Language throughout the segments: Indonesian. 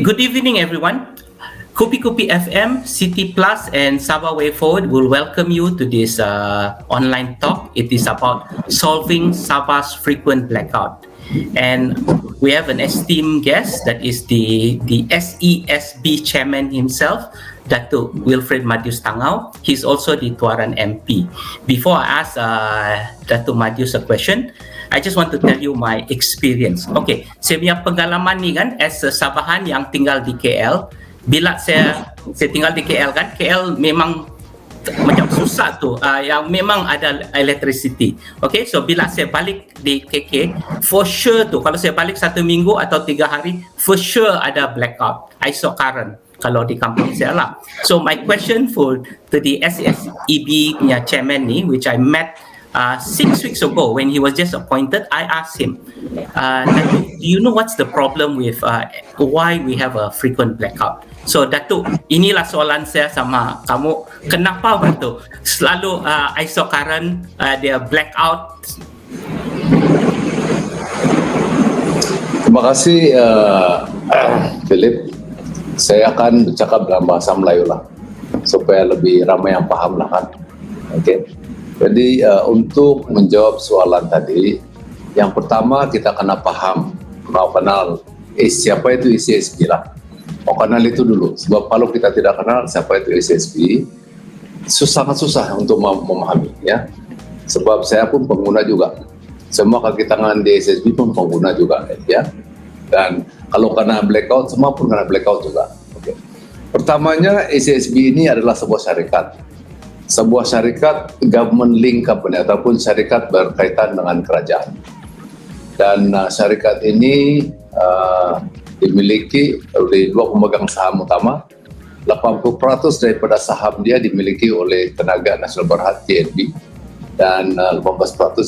Good evening, everyone. Kopi Kopi FM, City Plus, and Sabah Way Forward will welcome you to this online talk. It is about solving Sabah's frequent blackout. And we have an esteemed guest that is the SESB chairman himself, Datuk Wilfred Madius Tangau. He's also the Tuaran MP. Before I ask Datuk Madius a question, I just want to tell you my experience. Okay, saya punya pengalaman ni kan, as a Sabahan yang tinggal di KL, bila saya tinggal di KL kan, KL memang macam susah tu, yang memang ada electricity. Okay, so bila saya balik di KK, for sure tu, kalau saya balik 1 minggu atau 3 hari, for sure ada blackout, ISO current kalau di kampung saya lah. So my question to the SESB punya chairman ni, which I met 6 weeks ago when he was just appointed, I asked him, Datuk, do you know what's the problem with why we have a frequent blackout? So Datuk, inilah soalan saya sama kamu, kenapa Datuk selalu ISO current dia blackout? Terima kasih Philip. Saya akan bercakap dalam bahasa Melayu lah, supaya lebih ramai yang paham lah kan. Okay. Jadi untuk menjawab soalan tadi, yang pertama kita kena paham, kenal siapa itu SESB lah. Kenal itu dulu, sebab kalau kita tidak kenal siapa itu SESB, sangat susah untuk memahami ya. Sebab saya pun pengguna juga, semua kaki tangan di SESB pun pengguna juga ya. Dan kalau kena blackout, semua pun kena blackout juga. Okay. Pertamanya SESB ini adalah sebuah syarikat government link company ataupun syarikat berkaitan dengan kerajaan. Dan syarikat ini dimiliki oleh 2 pemegang saham utama. 80% daripada saham dia dimiliki oleh Tenaga Nasional Berhad TNB dan 18%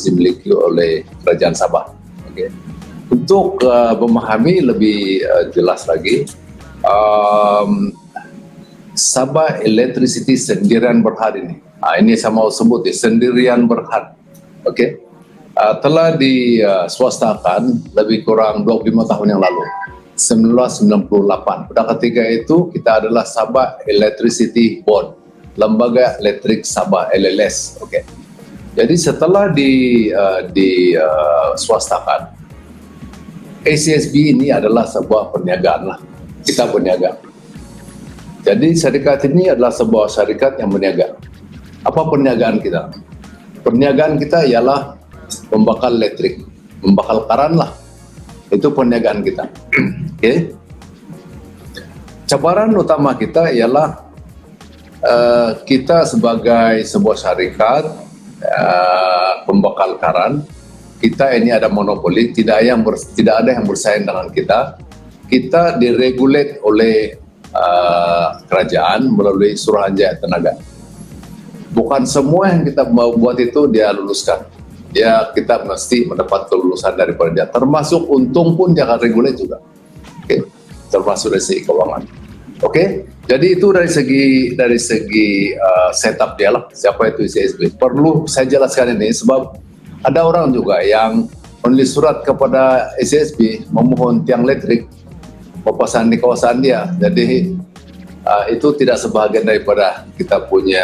dimiliki oleh Kerajaan Sabah. Okay. Untuk memahami lebih jelas lagi, Sabah Electricity Sendirian Berhad ini, ini saya mau sebut ya, Sendirian Berhad, okay? Telah diswastakan lebih kurang 25 tahun yang lalu, 1998. Pada ketika itu kita adalah Sabah Electricity Board, Lembaga Elektrik Sabah LLS, okay? Jadi setelah diswastakan, SESB ini adalah sebuah perniagaan lah, kita berniaga. Jadi syarikat ini adalah sebuah syarikat yang berniaga. Apa perniagaan kita? Perniagaan kita ialah membakar listrik, membakar karan lah. Itu perniagaan kita. Okay. Cabaran utama kita ialah kita sebagai sebuah syarikat pembakar karan, kita ini ada monopoli, tidak ada yang bersaing dengan kita. Kita diregulate oleh kerajaan melalui Suruhanjaya Tenaga. Bukan semua yang kita mau buat itu dia luluskan. Kita mesti mendapat kelulusan daripada dia. Termasuk untung pun dia akan regulate juga. Okay. Termasuk dari segi keuangan. Okay. Jadi itu dari segi setup dia lah. Siapa itu SESB? Perlu saya jelaskan ini sebab ada orang juga yang menulis surat kepada SESB memohon tiang listrik memasang di kawasan dia. Jadi itu tidak sebahagian daripada kita punya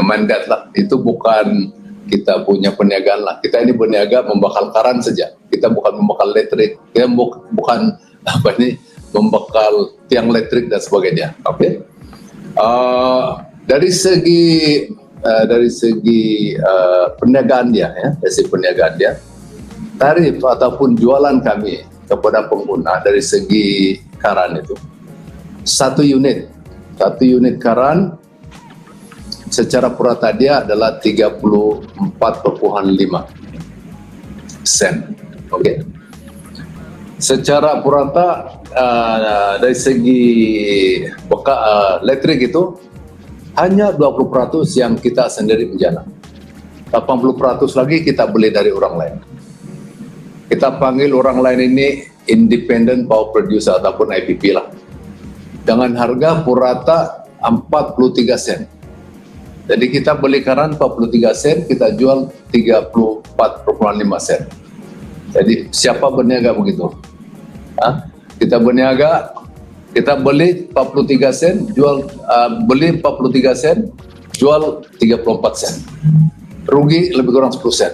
mandat lah. Itu bukan kita punya perniagaan lah. Kita ini berniaga membakar karan saja. Kita bukan membakar listrik. Kita bukan membakar tiang listrik dan sebagainya. Oke. Dari segi perniagaan dia ya, dari segi perniagaan dia, tarif ataupun jualan kami kepada pengguna dari segi karan itu, satu unit karan secara purata dia adalah 34.5 sen. Okay. Secara purata dari segi listrik itu hanya 20% yang kita sendiri menjana. 80% lagi kita beli dari orang lain. Kita panggil orang lain ini Independent Power Producer ataupun IPP lah. Dengan harga purata 43 sen. Jadi kita beli karan 43 sen, kita jual 34.5 sen. Jadi siapa berniaga begitu? Kita berniaga Kita beli 43 sen, beli 43 sen, jual 34 sen. Rugi lebih kurang 10 sen.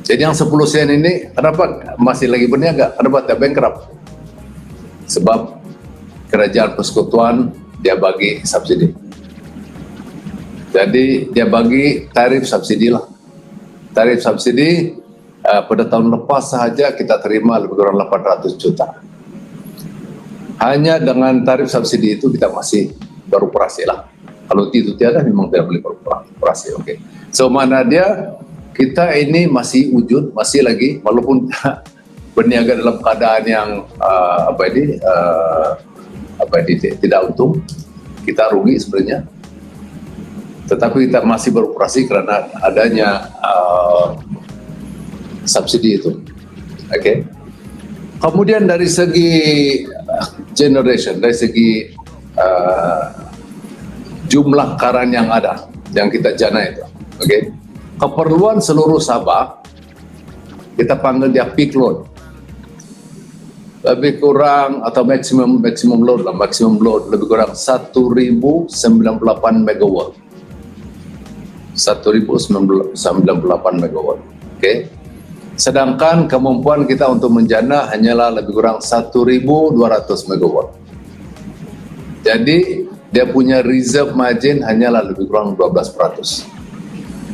Jadi yang 10 sen ini kenapa masih lagi berniaga? Kenapa tidak bankrupt? Sebab kerajaan persekutuan dia bagi subsidi. Jadi dia bagi tarif subsidi lah. Tarif subsidi pada tahun lepas sahaja kita terima lebih kurang 800 juta. Hanya dengan tarif subsidi itu kita masih beroperasi lah. Kalau itu tiada memang tidak boleh beroperasi. Oke. So mana dia kita ini masih wujud, masih lagi walaupun berniaga dalam keadaan yang tidak untung, kita rugi sebenarnya. Tetapi kita masih beroperasi karena adanya subsidi itu. Oke. Kemudian dari segi generation, dari segi jumlah karan yang ada, yang kita jana itu, oke. Keperluan seluruh Sabah, kita panggil dia peak load, lebih kurang atau maksimum load lah, maksimum load lebih kurang 1098 megawatt, 1098 megawatt, oke. Sedangkan kemampuan kita untuk menjana hanyalah lebih kurang 1.200 megawatt. Jadi dia punya reserve margin hanyalah lebih kurang 12%.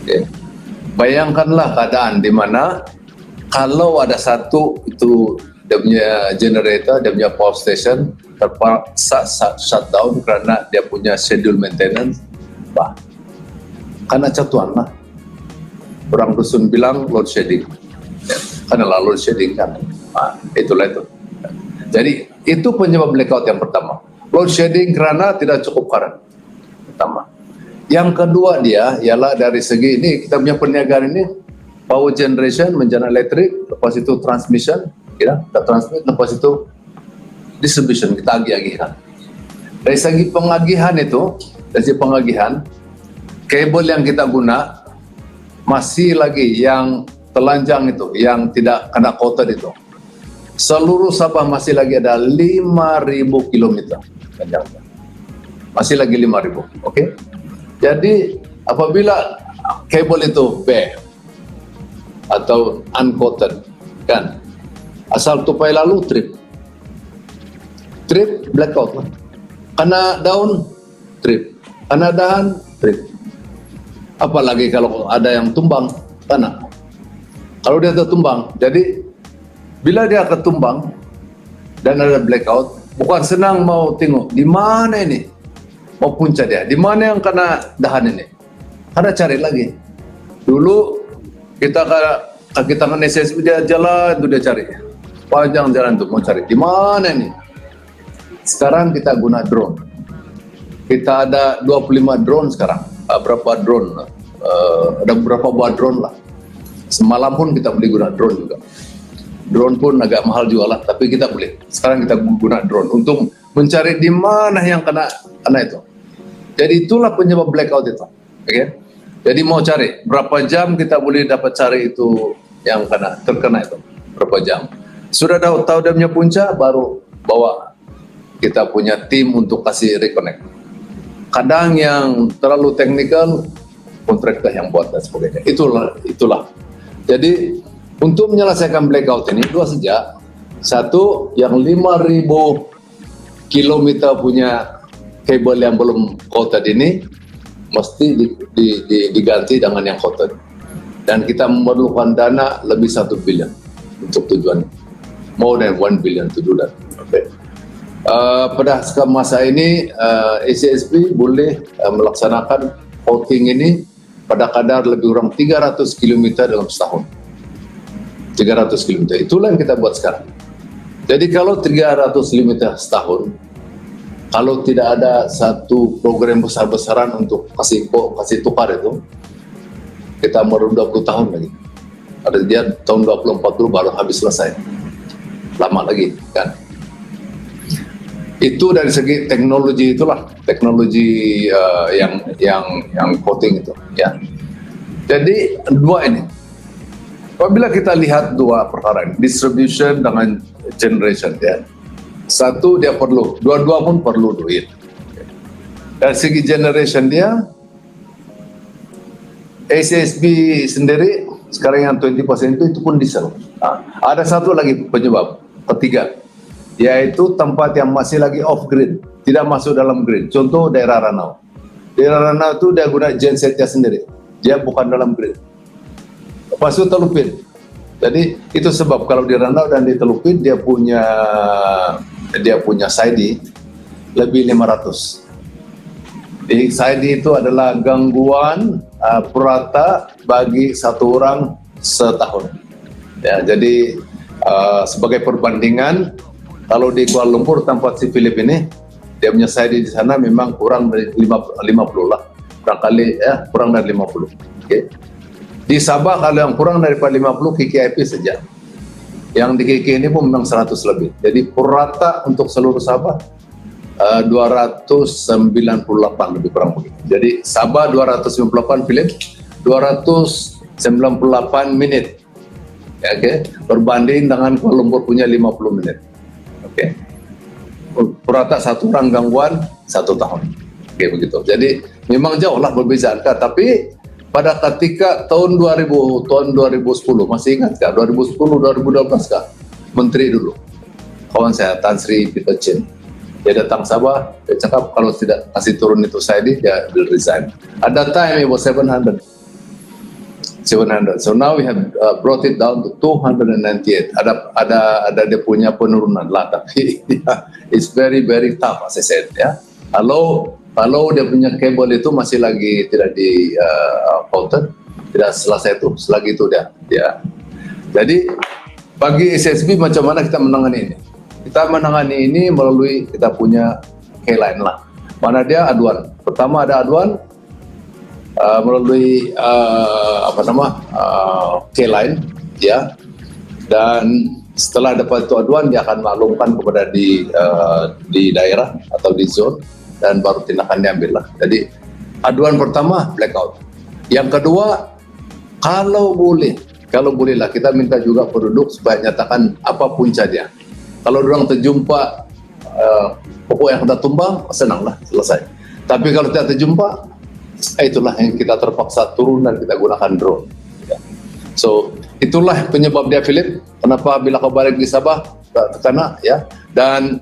Okay. Bayangkanlah keadaan di mana kalau ada satu itu dia punya generator, dia punya power station terpaksa shutdown karena dia punya schedule maintenance, karena catuan lah. Orang dusun bilang load shedding. Karena lalu shedding kan, itulah itu. Jadi itu penyebab blackout yang pertama. Load shedding karena tidak cukup current. Pertama. Yang kedua dia ialah dari segi ini kita punya perniagaan ini power generation menjana elektrik, lepas itu transmission, kita transmit, lepas itu distribution kita agih-agihkan. Dari segi pengagihan itu, kabel yang kita guna masih lagi yang telanjang itu, yang tidak kena coated itu. Seluruh Sabah masih lagi ada 5.000 km panjangnya. Masih lagi 5.000, oke? Jadi apabila kabel itu bare atau uncoated, kan? Asal tupai lalu trip blackout lah. Kena daun trip, kena dahan trip. Apalagi kalau ada yang tumbang tanah. Kalau dia tertumbang, jadi bila dia ketumbang dan ada blackout, bukan senang mau tengok di mana ini, mau punca dia, di mana yang kena dahan ini, ada cari lagi. Dulu kita kaki tangan SSB dia jalan itu dia cari, panjang jalan itu mau cari di mana ini. Sekarang kita guna drone, kita ada 25 drone sekarang, berapa drone? Ada beberapa buah drone lah. Semalam pun kita beli guna drone juga. Drone pun agak mahal juga lah, tapi kita boleh. Sekarang kita guna drone untuk mencari di mana yang kena itu. Jadi itulah penyebab blackout itu. Okay? Jadi mau cari berapa jam kita boleh dapat cari itu yang terkena itu. Berapa jam. Sudah tahu dia punya punca, baru bawa kita punya tim untuk kasih reconnect. Kadang yang terlalu teknikal, kontraktor yang buat dan sebagainya. Itulah. Jadi untuk menyelesaikan blackout ini dua saja. Satu, yang 5.000 kilometer punya kabel yang belum coated ini mesti diganti dengan yang coated. Dan kita memerlukan dana lebih 1 billion untuk tujuan. More than 1 billion to do that. Okay. Pada masa ini ACSP boleh melaksanakan coating ini pada kadar lebih kurang 300 km dalam setahun. 300 km, itulah yang kita buat sekarang. Jadi kalau 300 km setahun, kalau tidak ada satu program besar-besaran untuk kasih tukar itu, kita mau 20 tahun lagi. Ada dia tahun 2040 baru habis selesai. Lama lagi, kan? Itu dari segi teknologi itulah, teknologi yang coating itu, ya. Jadi dua ini. Apabila kita lihat dua perkara ini, distribution dengan generation, ya. Satu, dia perlu, dua-dua pun perlu duit. Dari segi generation dia, SSB sendiri sekarang yang 20% itu pun diesel. Ada satu lagi penyebab ketiga, yaitu tempat yang masih lagi off grid, tidak masuk dalam grid. Contoh daerah Ranau. Daerah Ranau itu dia guna gensetnya sendiri, dia bukan dalam grid. Lepas itu Telupin. Jadi itu sebab kalau di Ranau dan di Telupin dia punya SAIDI lebih 500. Di SAIDI itu adalah gangguan purata bagi satu orang setahun. Ya, jadi sebagai perbandingan, kalau di Kuala Lumpur tempat si Philip ini, dia punya SAIDI di sana memang kurang dari 50 lah, kurang dari 50. Okay. Di Sabah kalau yang kurang daripada 50 KKIP saja. Yang di KK ini pun memang 100 lebih. Jadi purata untuk seluruh Sabah 298 lebih kurang begitu. Jadi Sabah 298, Philip 298 menit. Ya, okay. Berbanding dengan Kuala Lumpur punya 50 menit. Oke. Okay. Purata satu orang gangguan 1 tahun. Oke, okay, begitu. Jadi memang jauhlah perbezaan, tapi pada ketika tahun 2010, masih ingat kah? 2010, 2012 kah? Menteri dulu, kawan saya Tan Sri Peter Chin, dia datang Sabah, dia cakap kalau tidak kasih turun itu SAIDI, dia will resign. At that time it was 700. So now we have brought it down to 298. Ada dia punya penurunan lah, tapi it's very very tough as I said, ya. Kalau dia punya kabel itu masih lagi tidak di pautan, tidak selesai itu, selagi itu dia. Jadi bagi SSB macam mana kita menangani ini? Kita menangani ini melalui kita punya K-line lah. Mana dia aduan? Pertama ada aduan melalui K-line, ya. Dan setelah dapat itu aduan, dia akan maklumkan kepada di daerah atau di zone, dan baru tindakan diambil lah. Jadi aduan pertama blackout. Yang kedua, kalau boleh lah kita minta juga penduduk supaya nyatakan apa punca dia. Kalau orang terjumpa pokok yang sudah tumbang, senanglah, selesai. Tapi kalau tidak terjumpa, itulah yang kita terpaksa turun dan kita gunakan drone. So itulah penyebab dia, Philip. Kenapa bila kau balik di Sabah terkena, ya. Dan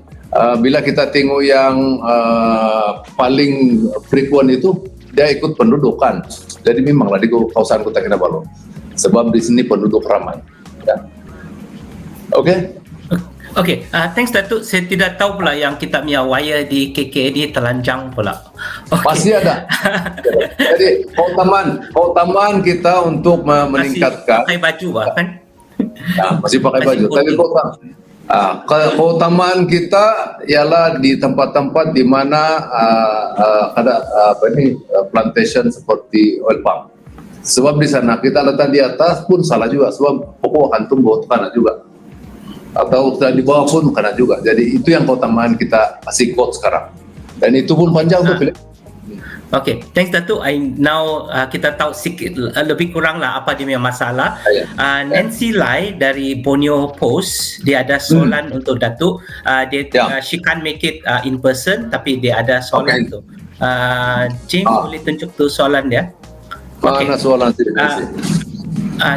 bila kita tengok yang paling frequent itu, dia ikut pendudukan. Jadi memanglah di kawasan Kota Kinabalu, sebab di sini penduduk ramai. Ya. Oke. Thanks Datuk. Saya tidak tahu pula yang kita punya wire di KK ini telanjang pula. Pasti ada. Jadi keutamaan kita untuk meningkatkan. Masih pakai baju kan? Ya, masih pakai baju. Tapi keutamaan kita ialah di tempat-tempat di mana ada plantation seperti oil palm. Sebab di sana kita letak di atas pun salah juga, sebab pokok akan tumbuh kena juga. Atau di bawah pun kena juga. Jadi itu yang keutamaan kita kasih quote sekarang. Dan itu pun panjang tuh, Philip. Okay, thanks Datuk. Now kita tahu sikit lebih kurang lah apa dia punya masalah. Nancy Lai dari Borneo Post, dia ada soalan untuk Datuk. She can't make it in person, tapi dia ada soalan tu. James boleh tunjuk tu soalan dia. Mana soalan sih?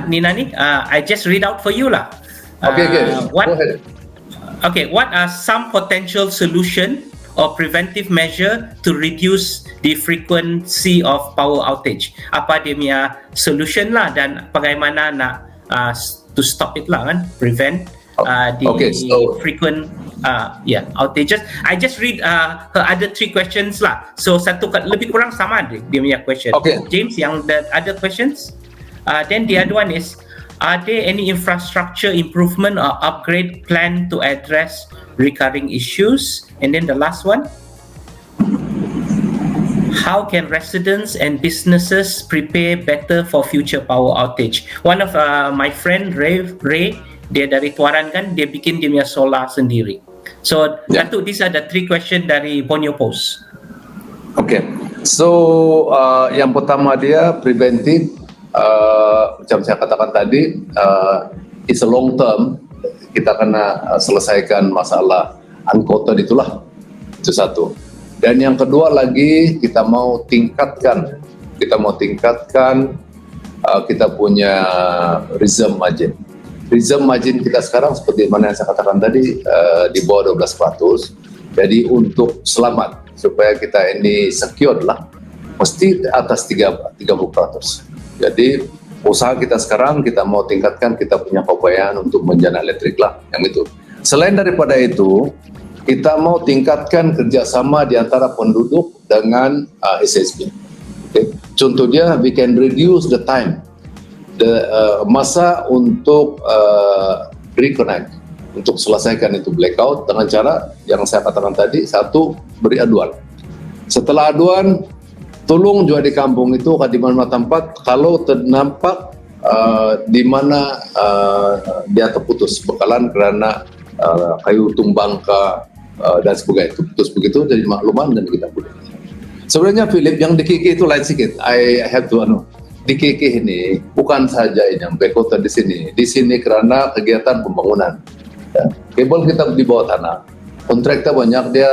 Nina ni, I just read out for you lah. Okay. Go ahead. Okay, what are some potential solution or preventive measure to reduce the frequency of power outage? Apa dia punya solution lah, dan bagaimana nak to stop it lah kan, prevent frequent outages. I just read her other 3 questions lah. So satu lebih kurang sama dia punya question. Okay. James, yang the other questions. Then the other one is, are there any infrastructure improvement or upgrade plan to address recurring issues? And then the last one, how can residents and businesses prepare better for future power outage? One of my friend Ray, dia dari Tuaran kan, dia bikin dia punya solar sendiri. So Datuk, these are the 3 questions dari Borneo Post. Okay, so yang pertama dia preventive. Macam saya katakan tadi, it's a long term. Kita kena selesaikan masalah unquoted itulah. Itu satu. Dan yang kedua lagi kita mau tingkatkan kita punya reserve margin. Reserve margin kita sekarang seperti mana yang saya katakan tadi di bawah 12%. Jadi untuk selamat supaya kita ini secure lah, mesti atas 30%. Jadi usaha kita sekarang kita mau tingkatkan kita punya keupayaan untuk menjana elektrik lah, yang itu. Selain daripada itu, kita mau tingkatkan kerjasama di antara penduduk dengan SSB. Okay. Contohnya, we can reduce the time, masa untuk reconnect, untuk selesaikan itu blackout dengan cara yang saya katakan tadi. Satu, beri aduan. Setelah aduan, tolong juga di kampung itu di mana tempat kalau ternampak di mana dia terputus bekalan karena kayu tumbang dan sebagainya, itu putus begitu, jadi makluman dan kita boleh. Sebenarnya Philip, yang di KK itu lain sedikit. I have to di KK ini bukan saja ini yang blackout di sini karena kegiatan pembangunan. Ya. Kabel kita di bawah tanah, kontraktor banyak, dia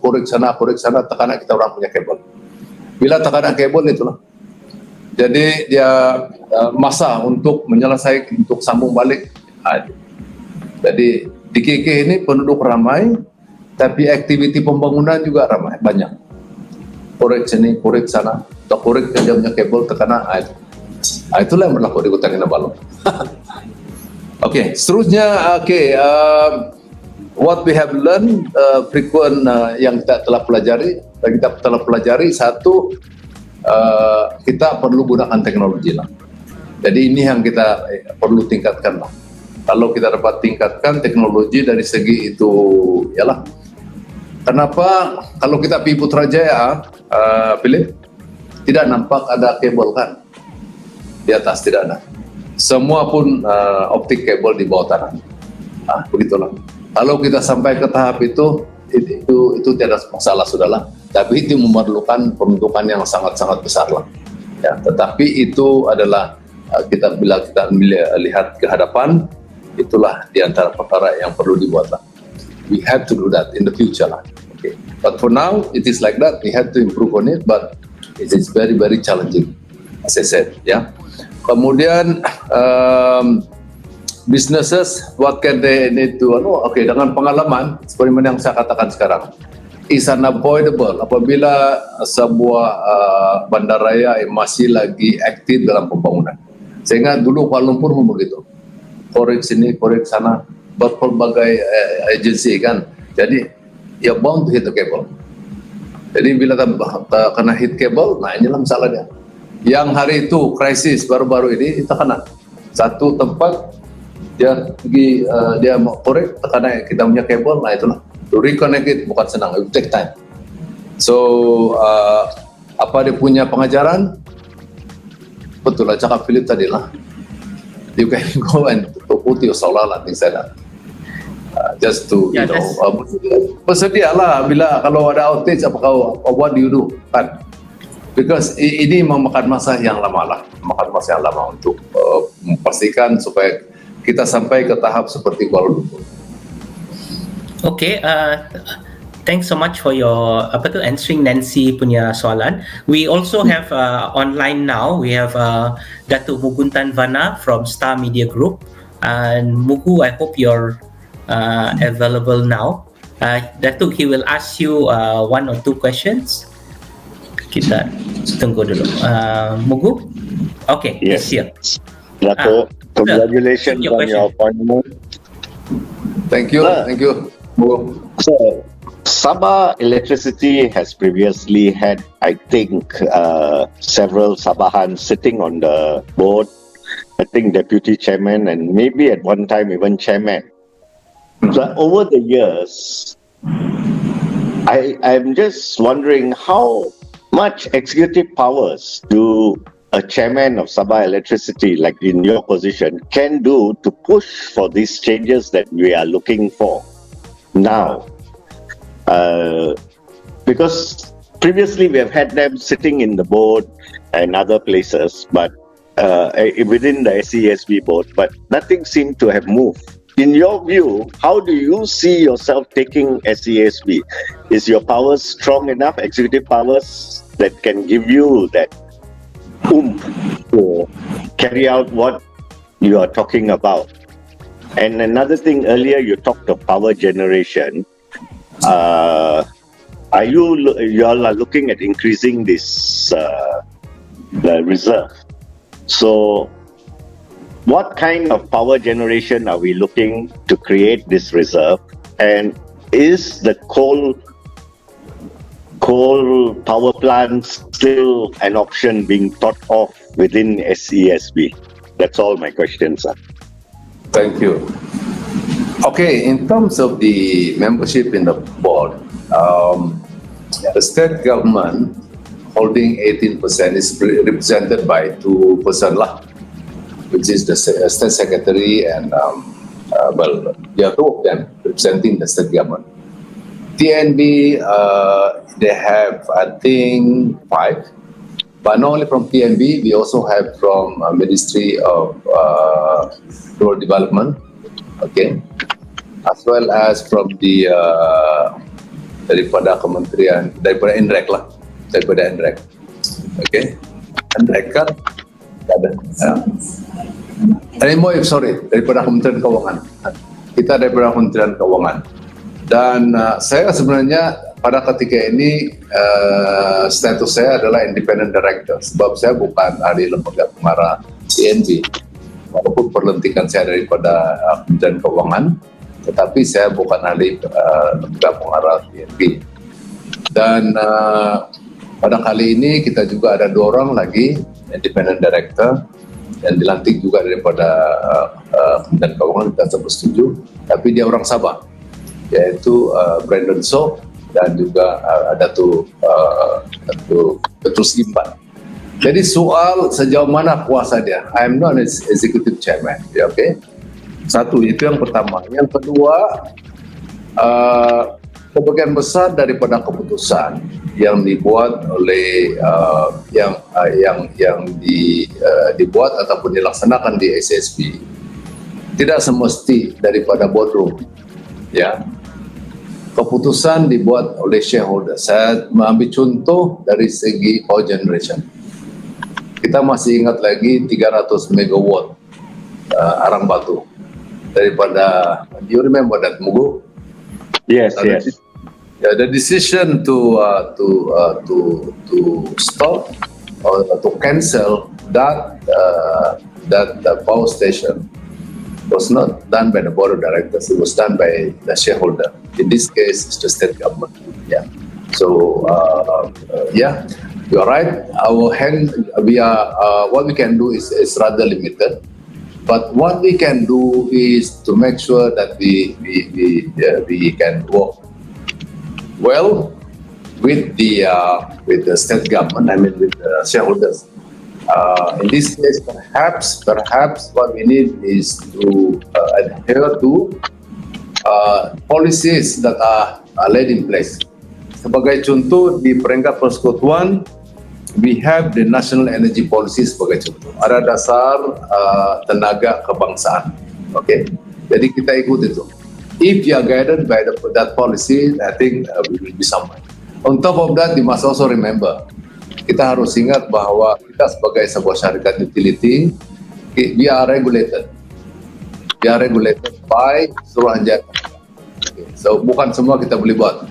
korek sana, tekanan kita orang punya kabel. Bila tekanan kabel itulah, jadi dia masa untuk menyelesaikan, untuk sambung balik. Jadi di KK ini penduduk ramai, tapi aktiviti pembangunan juga ramai, banyak. Korek sini, korek sana, atau korek kejamnya kabel tekanan. Itulah yang berlaku di Kota Kinabalu. Oke, seterusnya, what we have learned, frequent yang kita telah pelajari, satu, kita perlu gunakan teknologi lah. Jadi ini yang kita perlu tingkatkan lah. Kalau kita dapat tingkatkan teknologi dari segi itu, yalah. Kenapa kalau kita pergi Putrajaya, Philip, tidak nampak ada kabel kan? Di atas tidak ada. Semua pun optik kabel di bawah tanah. Begitulah. Kalau kita sampai ke tahap itu tidak masalah sudahlah. Tapi itu memerlukan pembentukan yang sangat-sangat besar lah. Ya, tetapi itu adalah bila kita lihat ke hadapan, itulah di antara perkara yang perlu dibuat lah. We have to do that in the future lah. Okay. But for now, it is like that. We have to improve on it, but it is very, very challenging, as I said. Ya. Kemudian businesses, what can they need to? Dengan pengalaman seperti yang saya katakan sekarang, is unavoidable apabila sebuah bandaraya masih lagi aktif dalam pembangunan. Sehingga dulu Kuala Lumpur pun begitu, korek sini, korek sana, berbagai agensi kan. Jadi ya bound to hit the cable. Jadi bila kena hit cable, nah inilah masalahnya. Yang hari itu krisis baru-baru ini kita kena satu tempat dia pergi dia mau korek karena kita punya kabel, nah itulah to reconnect it bukan senang, it will take time. So apa dia punya pengajaran, betul lah cakap Philip tadi lah, you can go and put your solar lah things like that. Just to bersedia lah bila kalau ada outage what do you do kan, because ini memakan masa yang lama untuk memastikan supaya kita sampai ke tahap seperti Kuala Lumpur. Okay, thanks so much for your answering Nancy punya soalan. We also have online now. We have Datuk Muguntan Vana from Star Media Group. And Mugu, I hope you're available now. Datuk, he will ask you one or two questions. Kita tunggu dulu. Mugu? Okay, yes, here. Datuk, congratulations on your appointment. Thank you. Thank you. So, Sabah Electricity has previously had, I think, several Sabahan sitting on the board. I think deputy chairman and maybe at one time even chairman. So over the years, I'm just wondering how much executive powers do a chairman of Sabah Electricity, like in your position, can do to push for these changes that we are looking for now. Because previously we have had them sitting in the board and other places, but within the SESB board, but nothing seemed to have moved. in your view, how do you see yourself taking SESB? Is your powers strong enough, executive powers, that can give you that oomph to carry out what you are talking about? And another thing, earlier you talked of power generation. Are you all are looking at increasing this the reserve? So, what kind of power generation are we looking to create this reserve? And is the coal power plants still an option being thought of within SESB? That's all my questions, sir. Thank you. Okay, in terms of the membership in the board, the state government holding 18% is represented by 2% lah, which is the state secretary and well, there are two of them representing the state government. TNB, they have, I think, 5, but not only from TNB, we also have from Ministry of Rural Development, okay, as well as from the daripada kementerian, daripada NREC lah, daripada NREC, okay, NREC kan ada. Sorry, daripada Kementerian Keuangan. Kita daripada Kementerian Keuangan. Dan saya sebenarnya pada ketika ini status saya adalah independent director, sebab saya bukan ahli lembaga pengarah TNB. Walaupun perlentikan saya daripada Kementerian Keuangan, tetapi saya bukan ahli lembaga pengarah TNB. Dan pada kali ini kita juga ada 2 orang lagi independent director yang dilantik juga daripada Kementerian Keuangan, kita bersetuju, tapi dia orang Sabah, yaitu Brandon So dan juga Datuk Petrus Gimban. Jadi soal sejauh mana kuasa dia, I am not an executive chairman, ya, okay? Satu, itu yang pertama. Yang kedua, sebagian besar daripada keputusan yang dibuat oleh dibuat ataupun dilaksanakan di SESB tidak semesti daripada boardroom, ya. Keputusan dibuat oleh shareholder. Saya mengambil contoh dari segi power generation. Kita masih ingat lagi 300 megawatt arang batu daripada, do you remember that, Mugu? Yes, yes. The decision to stop or to cancel that power station was not done by the board of directors. It was done by the shareholder. In this case, it's the state government. Yeah. So yeah, you're right. What we can do is rather limited. But what we can do is to make sure that we can work well with the state government. I mean, with the shareholders. In this case, perhaps what we need is to adhere to policies that are laid in place. Sebagai contoh, di peringkat persekutuan, we have the national energy policy sebagai contoh. Ada dasar tenaga kebangsaan. Okay, jadi kita ikut itu. If you are guided by that policy, I think we will be somewhere. On top of that, you must also remember, kita harus ingat bahwa kita sebagai sebuah syarikat utility, we are regulated. We are regulated by Suruhanjaya. Okay. So bukan semua kita boleh buat.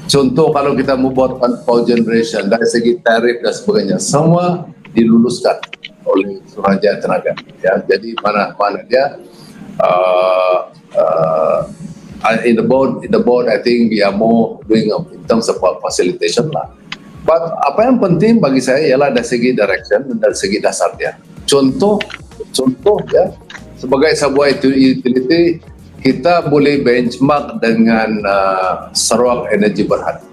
Contoh, kalau kita mau buat power generation dari segi tarif dan sebagainya, semua diluluskan oleh Suruhanjaya Tenaga. Ya, jadi mana dia in the board, I think we are more doing in terms of facilitation lah. But apa yang penting bagi saya ialah dari segi direction dan dari segi dasarnya. Contoh ya, sebagai sebuah utility, kita boleh benchmark dengan Sarawak Energy Berhad.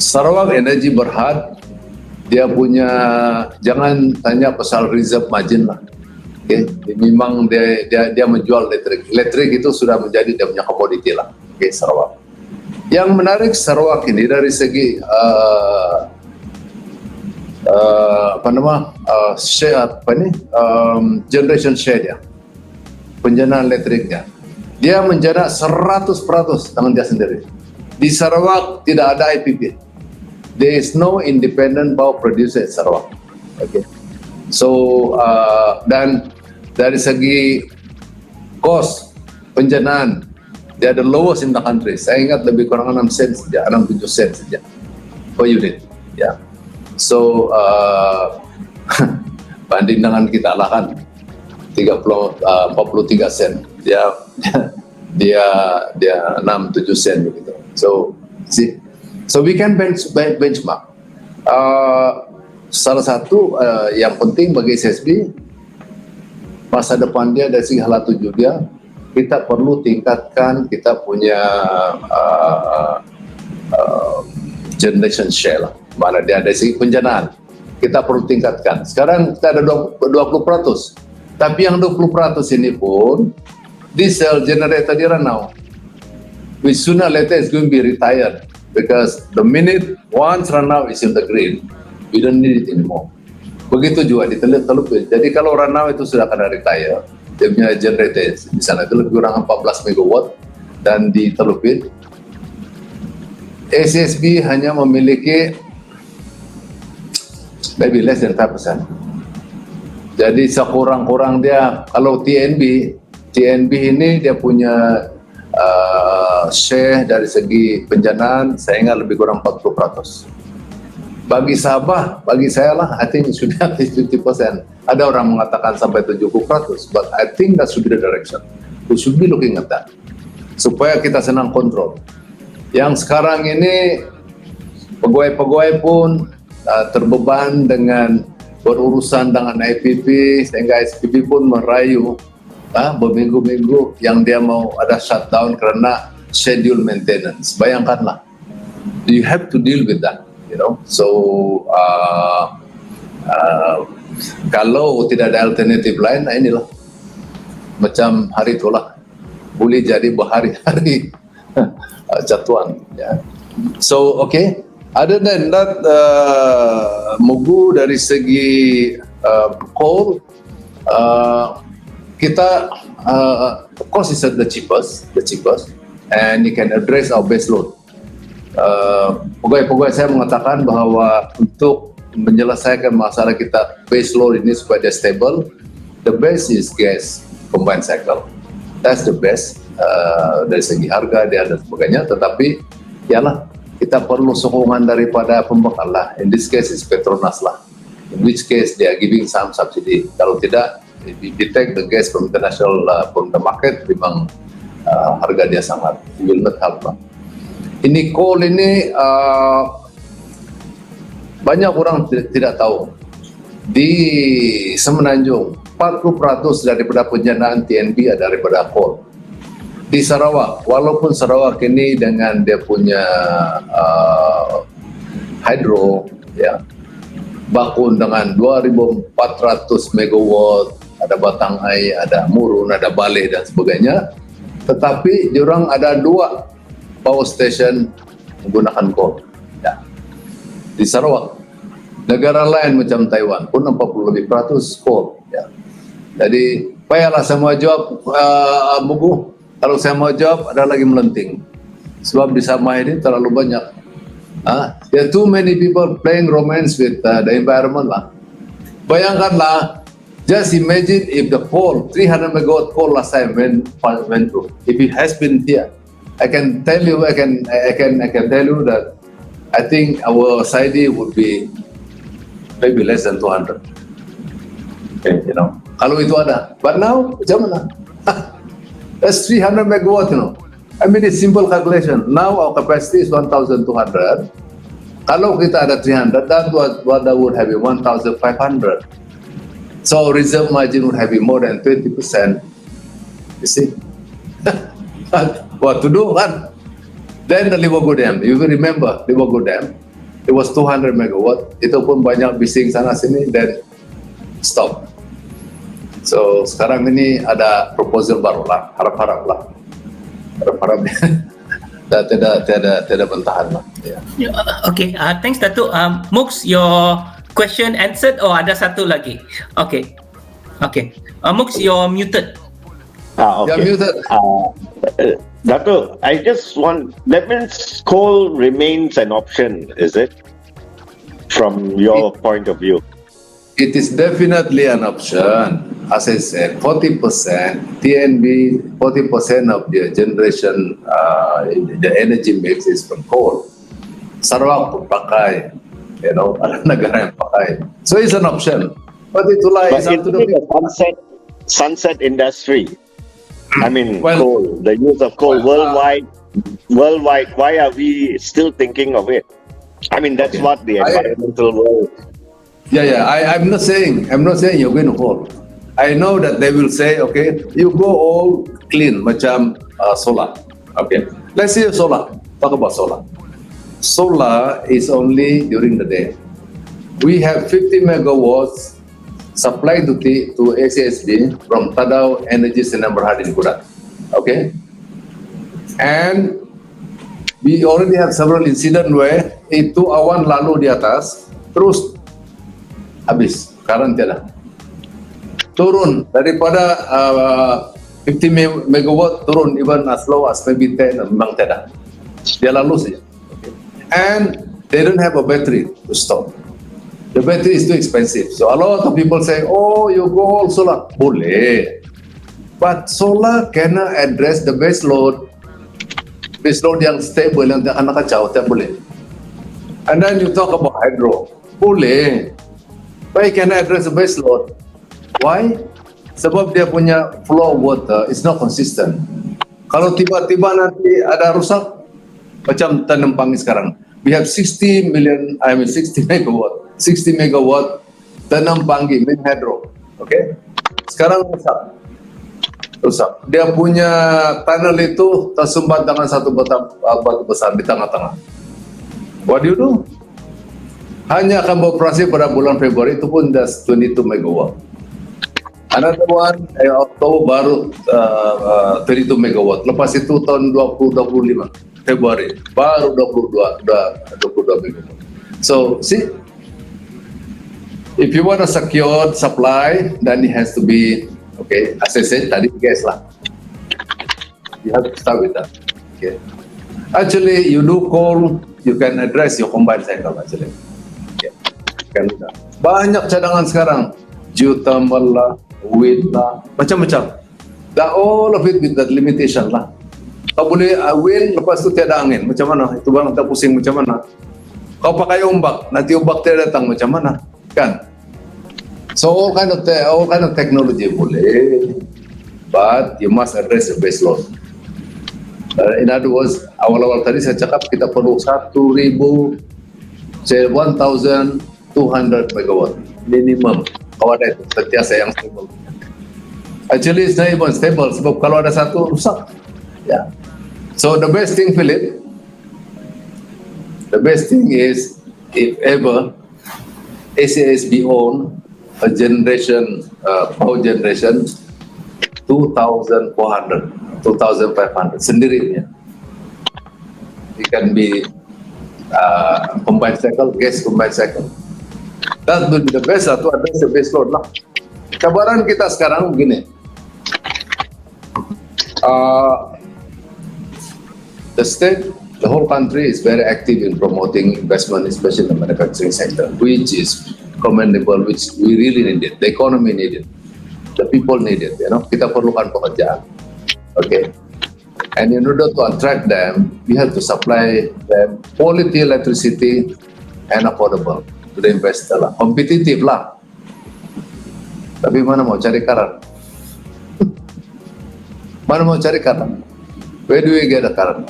Sarawak Energy Berhad, dia punya, jangan tanya pasal reserve margin lah. Okay. Memang dia menjual elektrik. Elektrik itu sudah menjadi dia punya komoditi lah. Okay, Sarawak. Yang menarik Sarawak ini dari segi generation share dia. penjanaan listriknya. Dia menjana 100% tangan dia sendiri. Di Sarawak tidak ada IPP. There is no independent power producer in Sarawak. Okay. So dan dari segi cost penjanaan, dia the lowest in the country. Saya ingat lebih kurang 6 sen saja, 6-7 sen saja per unit. Ya. So banding dengan kita lah kan 43 sen. Dia 6-7 sen begitu. So we can benchmark. Salah satu yang penting bagi SSB masa depan dia dari segi hala tuju dia, kita perlu tingkatkan kita punya generation share lah. Mana dia dari segi penjanaan kita perlu tingkatkan. Sekarang kita ada 20%. Tapi yang 20% ini pun diesel generator di Ranau, which sooner or later is going to be retired because the minute once Ranau is in the grid, we don't need it anymore. Begitu juga di Telupin. Jadi kalau Ranau itu sudah kena retire, dia punya generator di sana itu lebih kurang 14 megawatt, dan di Telupin SSB hanya memiliki maybe less than 5%. Jadi sekurang-kurang dia, kalau TNB ini dia punya share dari segi penjanaan, saya ingat lebih kurang 40%. Bagi Sabah, bagi saya lah, I think it should be at least 50%. Ada orang mengatakan sampai 70%, but I think that should be the direction. We should be looking at that. Supaya kita senang kontrol. Yang sekarang ini, pegawai-pegawai pun terbeban dengan berurusan dengan IPP, sehingga SPP pun merayu berminggu-minggu yang dia mau ada shutdown karena schedule maintenance. Bayangkanlah, you have to deal with that, you know. So kalau tidak ada alternatif lain, nah inilah macam hari itulah boleh jadi berhari-hari jatuhan. Ya. So okay. Other than that, Mugu dari segi coal, kita of course is the cheapest, and it can address our base load. Pegawai-pegawai saya mengatakan bahwa untuk menyelesaikan masalah kita base load ini supaya dia stable, the best is gas combined cycle. That's the best dari segi harga dia dan sebagainya. Tetapi ialah kita perlu sokongan daripada pembekal lah. In this case is Petronas lah. In which case they are giving some subsidy. Kalau tidak, if you take the gas from international from the market, memang harga dia sangat will not help lah. Ini coal ini banyak orang tidak tahu. Di Semenanjung 40% daripada penjanaan TNB ada daripada coal. Di Sarawak, walaupun Sarawak ini dengan dia punya hydro, ya, bakun dengan 2.400 megawatt, ada batang air, ada murun, ada balai dan sebagainya, tetapi diorang ada 2 power station menggunakan coal. Ya. Di Sarawak, negara lain macam Taiwan pun 40% coal. Ya. Jadi payahlah semua jawab Mugu. Kalau saya mau jawab, ada lagi melenting. Sebab di Sabah ini terlalu banyak. There are too many people playing romance with the environment lah. Bayangkanlah, just imagine if the coal, 300 megawatt coal last time went through. If it has been here, I can tell you that I think our SID would be maybe less than 200. Okay, you know, kalau itu ada. But now, macam mana? That's 300 megawatt, you know. I mean, it's simple calculation. Now our capacity is 1,200. Kalau kita ada 300, that would have been 1,500. So reserve margin would have been more than 20%. You see? What to do, kan? Then the Liwago Dam. You will remember Liwago Dam. It was 200 megawatt. Itu pun banyak bising sana sini. Then stop. So sekarang ini ada proposal baru lah, harap-harap lah, tidak bertahan lah. Yeah. Okay, thanks Datuk. Mux, your question answered, or ada satu lagi? Okay. Mux, you're muted. You're Okay. muted. Dato, I just want, that means coal remains an option, is it? From your point of view. It is definitely an option. As I said, 40% TNB, 40% of the generation, the energy mix is from coal. Sarawak pun pakai, ada negara yang pakai. So it's an option. But itulah But is up to isn't the it a people. sunset industry? I mean, Well, coal, the use of coal well, worldwide, why are we still thinking of it? I mean, that's Okay. what the environmental world. Yeah. I'm not saying you're going to hold. I know that they will say, okay, you go all clean, macam solar. Okay, let's see solar. Talk about solar. Solar is only during the day. We have 50 megawatts supplied to ACSB from Tadau Energy Senam Berhad in Kudat. Okay, and we already have several incident where itu awan lalu di atas, terus habis, sekarang tiada. Turun daripada 50 megawatt turun even as low as maybe 10, memang tiada. Dia lalu saja. Okay. And they don't have a battery to stop. The battery is too expensive. So a lot of people say, oh, you go all solar. Boleh. But solar cannot address the base load. Base load yang stable, yang tak akan kacau, tak boleh. And then you talk about hydro. Boleh. But it cannot address the base load. Why? Sebab dia punya flow of water is not consistent. Kalau tiba-tiba nanti ada rusak, macam Tanam Pangi sekarang. We have 60 megawatt. 60 megawatt Tanam Pangi, main hydro. Okay? Sekarang rusak. Dia punya tunnel itu tersumbat dengan satu batu besar di tengah-tengah. What do you do? Hanya akan beroperasi pada bulan Februari, itu pun just 22 megawatt. Another one, Oktober baru 32 megawatt. Lepas itu tahun 2025 Februari baru 22 megawatt. So see, if you want a secure supply, then it has to be okay. As I said tadi, gas lah. You have to start with that. Okay. Actually, you do coal, you can address your combined cycle actually. Okay. Can do that. Banyak cadangan sekarang, geothermal lah, wind lah, macam-macam. All of it with that limitation lah. Kau boleh wind, lepas tu tiada angin, macam mana? Itu bang tak pusing macam mana? Kau pakai ombak, nanti ombak tiada datang, macam mana? Kan? So all kind of technology boleh, but you must address the base load. In other words, awal-awal tadi saya cakap kita perlu 1,200 megawatt minimum. Kalau ada itu, setiasa yang stable. Actually, it's not even stable, sebab kalau ada satu, rusak. Yeah. So the best thing, Philip, the best thing is, if ever ACSB own a generation, power generation, 2,400, 2,500 sendirinya. It can be combined cycle, gas combined cycle. That will be the best to address the base load lah. Kabaran kita sekarang begini. The state, the whole country is very active in promoting investment, especially in the manufacturing sector, which is commendable, which we really need it. The economy need it. The people need it. Kita perlukan pekerjaan. Okay. And in order to attract them, we have to supply them quality electricity and affordable to the investor lah. Kompetitif lah. Tapi mana mau cari current? Mana mau cari current? Where do we get the current?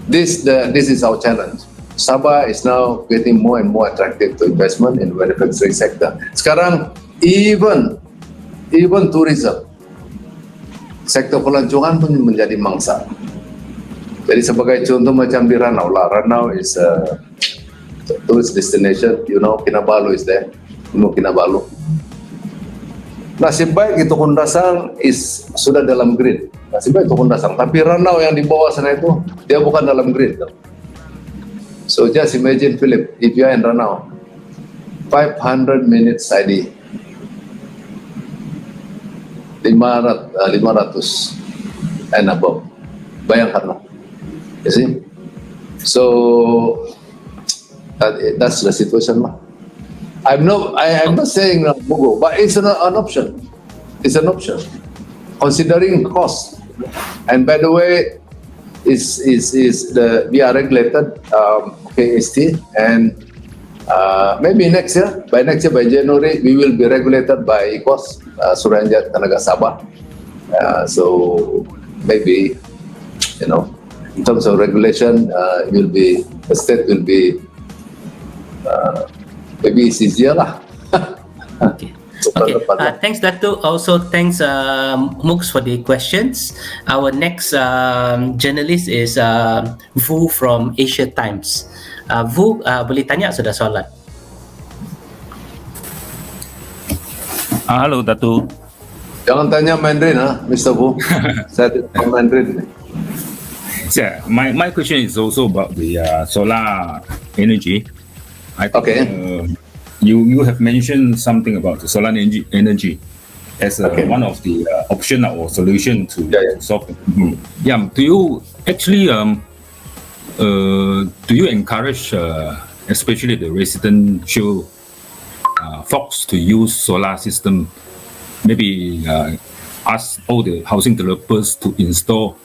This is our challenge. Sabah is now getting more and more attractive to investment in the manufacturing sector. Sekarang even tourism, sektor pelancongan pun menjadi mangsa. Jadi sebagai contoh macam di Ranau lah. Ranau is a tourist destination. Kinabalu is there. Kinabalu. Nasib baik itu Kundasang sudah dalam grid. Nasib baik itu Kundasang. Tapi Ranau yang di bawah sana itu, dia bukan dalam grid. So just imagine, Philip, if you are in Ranau, 500 minutes ID. 500 and above. Bayangkanlah. You see? So that's the situation lah. I'm not saying Mugo, but it's an option. It's an option. Considering cost. And by the way, we are regulated KST, and maybe next year, by January, we will be regulated by IKOS, Suruhanjaya Tenaga Sabah. So maybe, in terms of regulation, the state will be maybe it's easier lah. Okay. Thanks, Datuk. Also, thanks, Mugs, for the questions. Our next journalist is Vu from Asia Times. Vu, boleh tanya sudah soalan? Hello, Datuk. Jangan tanya Mandarin, Mr. Vu. Saya tidak Mandarin. Yeah, my question is also about the solar energy. I think, Okay. You have mentioned something about the solar energy as one of the option or solution to solve the problem. Yeah. Do you actually do you encourage especially the residential folks to use solar system? Maybe ask all the housing developers to install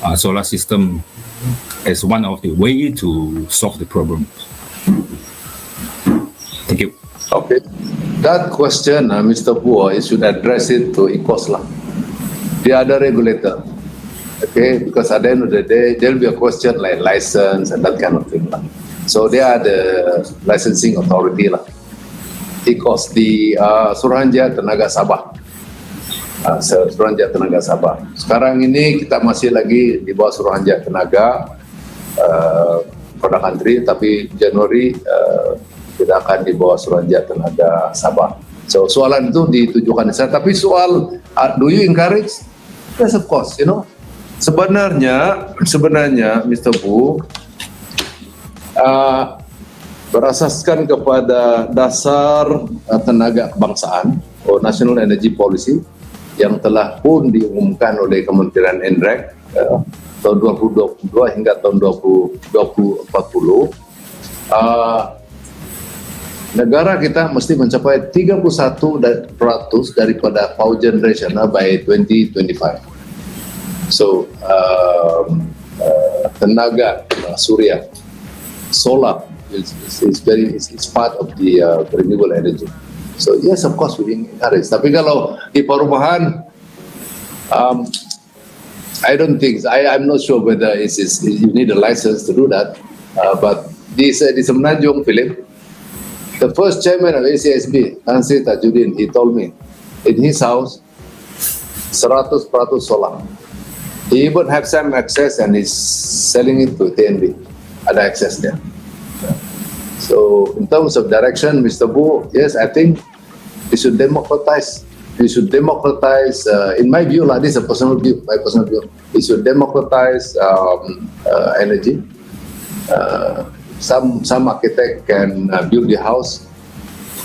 a solar system as one of the way to solve the problem. Thank you. Okay. That question, Mr. Pu, you should address it to IKOS lah. The other regulator. Okay, because at the end of the day, there will be a question like license and that kind of thing lah. So they are the licensing authority lah. IKOS di Suruhanjaya Tenaga Sabah. Suruhanjaya Tenaga Sabah. Sekarang ini kita masih lagi di bawah Suruhanjaya Tenaga Produk Country, tapi Januari kita akan di bawah Suruhanjaya Tenaga Sabah. So soalan itu ditujukan di sana. Tapi soal do you encourage? Yes, of course. Sebenarnya Mr. Pu, berasaskan kepada dasar tenaga kebangsaan atau National Energy Policy yang telah pun diumumkan oleh Kementerian ENREG tahun 2022 hingga tahun 2040. Negara kita mesti mencapai 31% daripada power generation by 2025. So tenaga surya, solar is part of the renewable energy. So yes, of course we encourage. Tapi kalau di perumahan, I don't think, I'm not sure whether you need a license to do that. But di Semenanjung, Philip, the first chairman of ACSB, Nancy Tajuddin, he told me, in his house, 100% solar. He even have some access and he's selling it to TNB. Ada access there. So in terms of direction, Mr. Bu, yes, I think we should democratize. We should democratize, in my view, this is my personal view, we should democratize energy. Some architect can build the house.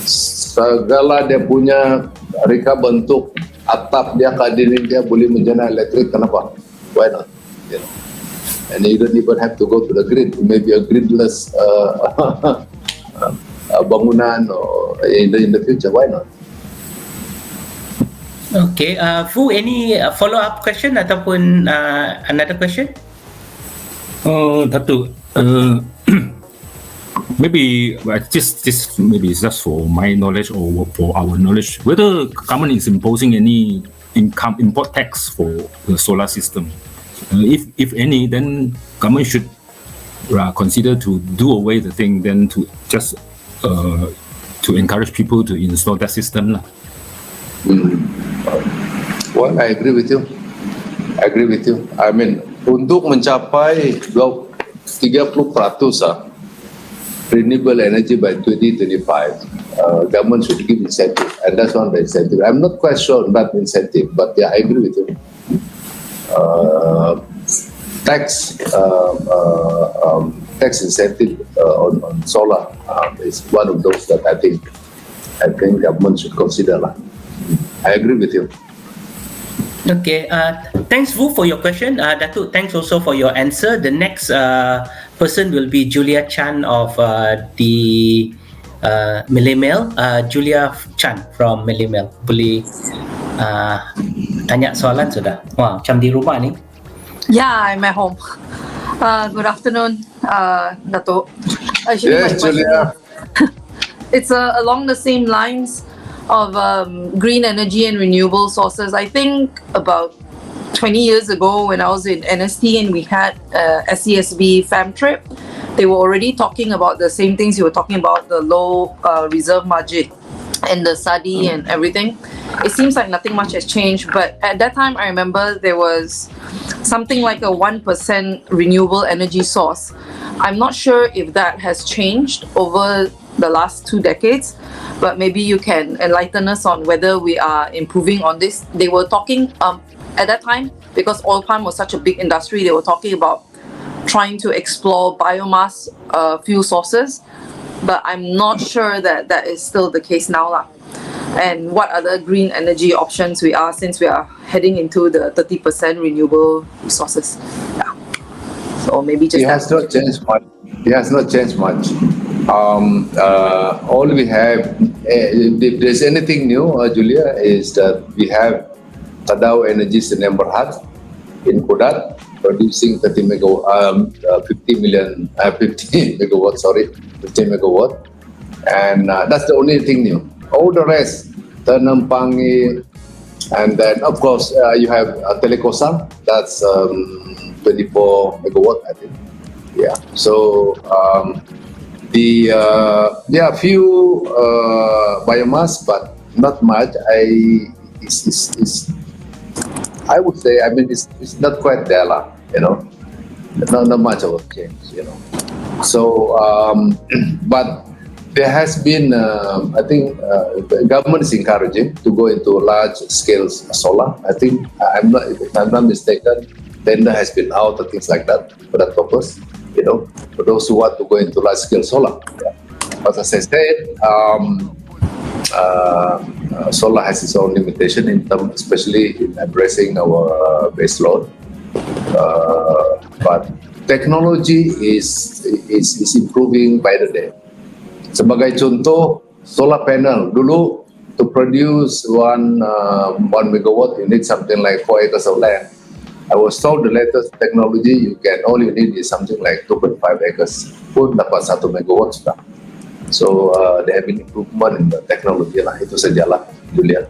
Segala dia punya reka bentuk atap dia, dinding dia boleh menjana elektrik, kenapa? Why not? And you don't even have to go to the grid. Maybe a gridless bangunan or in the future. Why not? Okay, Fu, any follow-up question ataupun another question? Datuk, maybe this maybe just for my knowledge or for our knowledge, whether government is imposing any import tax for the solar system. If any, then government should consider to do away the thing, then to just to encourage people to install that system lah. Well, I agree with you. I mean, untuk mencapai 30% renewable energy by 2025, government should give incentive, and that's one of the incentive. I'm not quite sure on that incentive, but yeah, I agree with you. Tax incentive on solar is one of those that I think government should consider. I agree with you. Okay, thanks Vu for your question. Datuk, thanks also for your answer. The next person will be Julia Chan of the Millennial. Julia Chan from Millennial. Boleh tanya soalan sudah? Wah, macam di rumah ni. Yeah, I'm at home. Good afternoon, Dato'. Actually, Yes, my question Julia. it's along the same lines of green energy and renewable sources. I think about 20 years ago when I was in NST and we had SESB fam trip, they were already talking about the same things you were talking about, the low reserve margin and the SADI and everything. It seems like nothing much has changed, but at that time I remember there was something like a 1% renewable energy source. I'm not sure if that has changed over the last 2 decades, but maybe you can enlighten us on whether we are improving on this. They were talking at that time, because oil palm was such a big industry, they were talking about trying to explore biomass fuel sources, but I'm not sure that that is still the case now lah. And what other green energy options we are, since we are heading into the 30% renewable resources. Yeah. So maybe just It has not changed much. It has not changed much. All we have, if there's anything new, Julia, is that we have Tadao Energy Sdn Bhd in Kudat producing 50 megawatt, 50 megawatt, and that's the only thing new. All the rest, Tanam Pangi, and then of course you have Telekosan, that's 24 megawatt, I think. Yeah. So few biomass, but not much. I would say, I mean, it's not quite there, lah, you know, not much of a change, you know. So, but there has been, I think, the government is encouraging to go into large scale solar. I think, if I'm not mistaken, tender has been out and things like that for that purpose, you know, for those who want to go into large scale solar. Yeah. But as I said, solar has its own limitation in terms, especially in addressing our base load. But technology is improving by the day. Sebagai contoh, solar panel dulu to produce one megawatt, you need something like 4 acres of land. I was told the latest technology all you need is something like 2.5 acres pun dapat 1 megawatt sudah. So there have been improvement in the technology lah. Itu sajalah, Julia.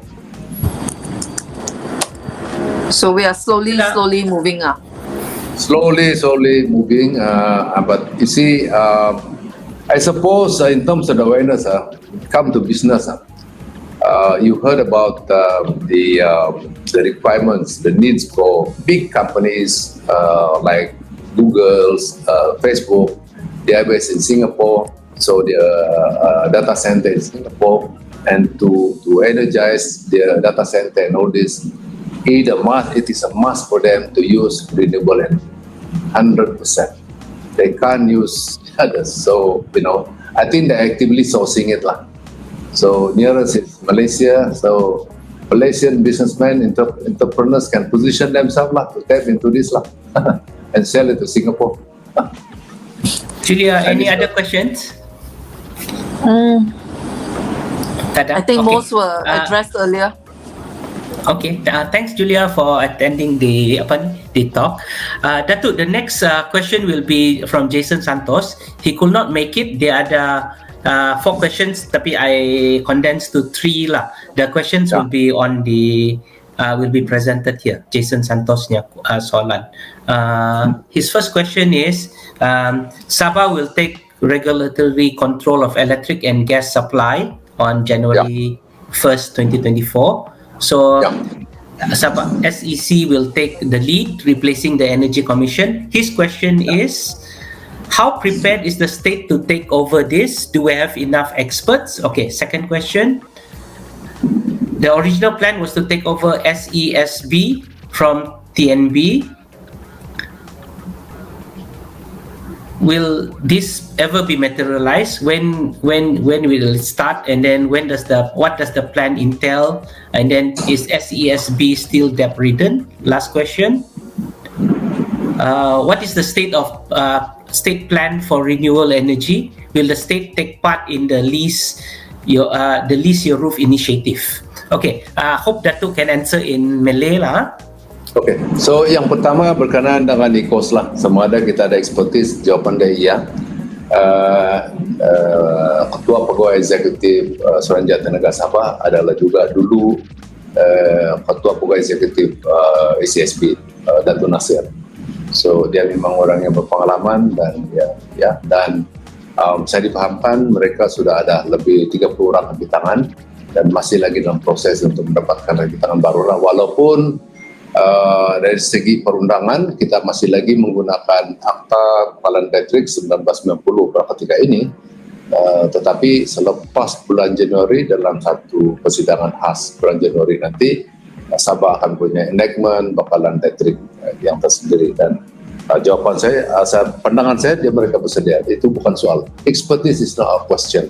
So we are slowly moving up. Slowly moving. But you see, I suppose in terms of the awareness, come to business. You heard about the requirements, the needs for big companies like Google, Facebook. They are based in Singapore, so the data center in Singapore, and to energize their data center and all this, it is a must for them to use renewable energy, 100%. They can't use others. So, you know, I think they're actively sourcing it lah. So nearest is Malaysia. So Malaysian businessmen, entrepreneurs can position themselves lah to tap into this lah and sell it to Singapore. Julia, any other questions? I think most were addressed earlier. Okay, thanks Julia for attending the talk. Datuk, the next question will be from Jason Santos. He could not make it. There are 4 questions, tapi I condensed to 3 lah. The questions will be on will be presented here. Jason Santosnya soalan. His first question is, Sabah will take regulatory control of electric and gas supply on January 1st, 2024. So Sabah SEC will take the lead, replacing the Energy Commission. His question is, how prepared is the state to take over this? Do we have enough experts? Okay, second question. The original plan was to take over SESB from TNB. will this ever be materialized? When will it start? And then what does the plan entail? And then is SESB still debt ridden? Last question. What is the state plan for renewable energy? Will the state take part in the lease your roof initiative? Okay, hope Datuk can answer in Malay lah. Okay, so yang pertama berkenaan dengan ECOS lah, sama ada kita ada expertise, jawapan dia iya. Ketua Pegawai Eksekutif Suruhanjaya Tenaga Sabah adalah juga dulu Ketua Pegawai Eksekutif ACSB, Datuk Nasir. So dia memang orang yang berpengalaman dan dan saya dipahamkan mereka sudah ada lebih 30 orang di tangan dan masih lagi dalam proses untuk mendapatkan lagi tangan baru lah. Walaupun dari segi perundangan kita masih lagi menggunakan Akta Kepala Patrick 1990 pada ketika ini, tetapi selepas bulan Januari dalam satu persidangan khas bulan Januari nanti Sabah akan punya enactment Bakalan Patrick yang tersendiri dan jawaban saya, pandangan saya dia mereka bersedia. Itu bukan soal expertise, is not a question.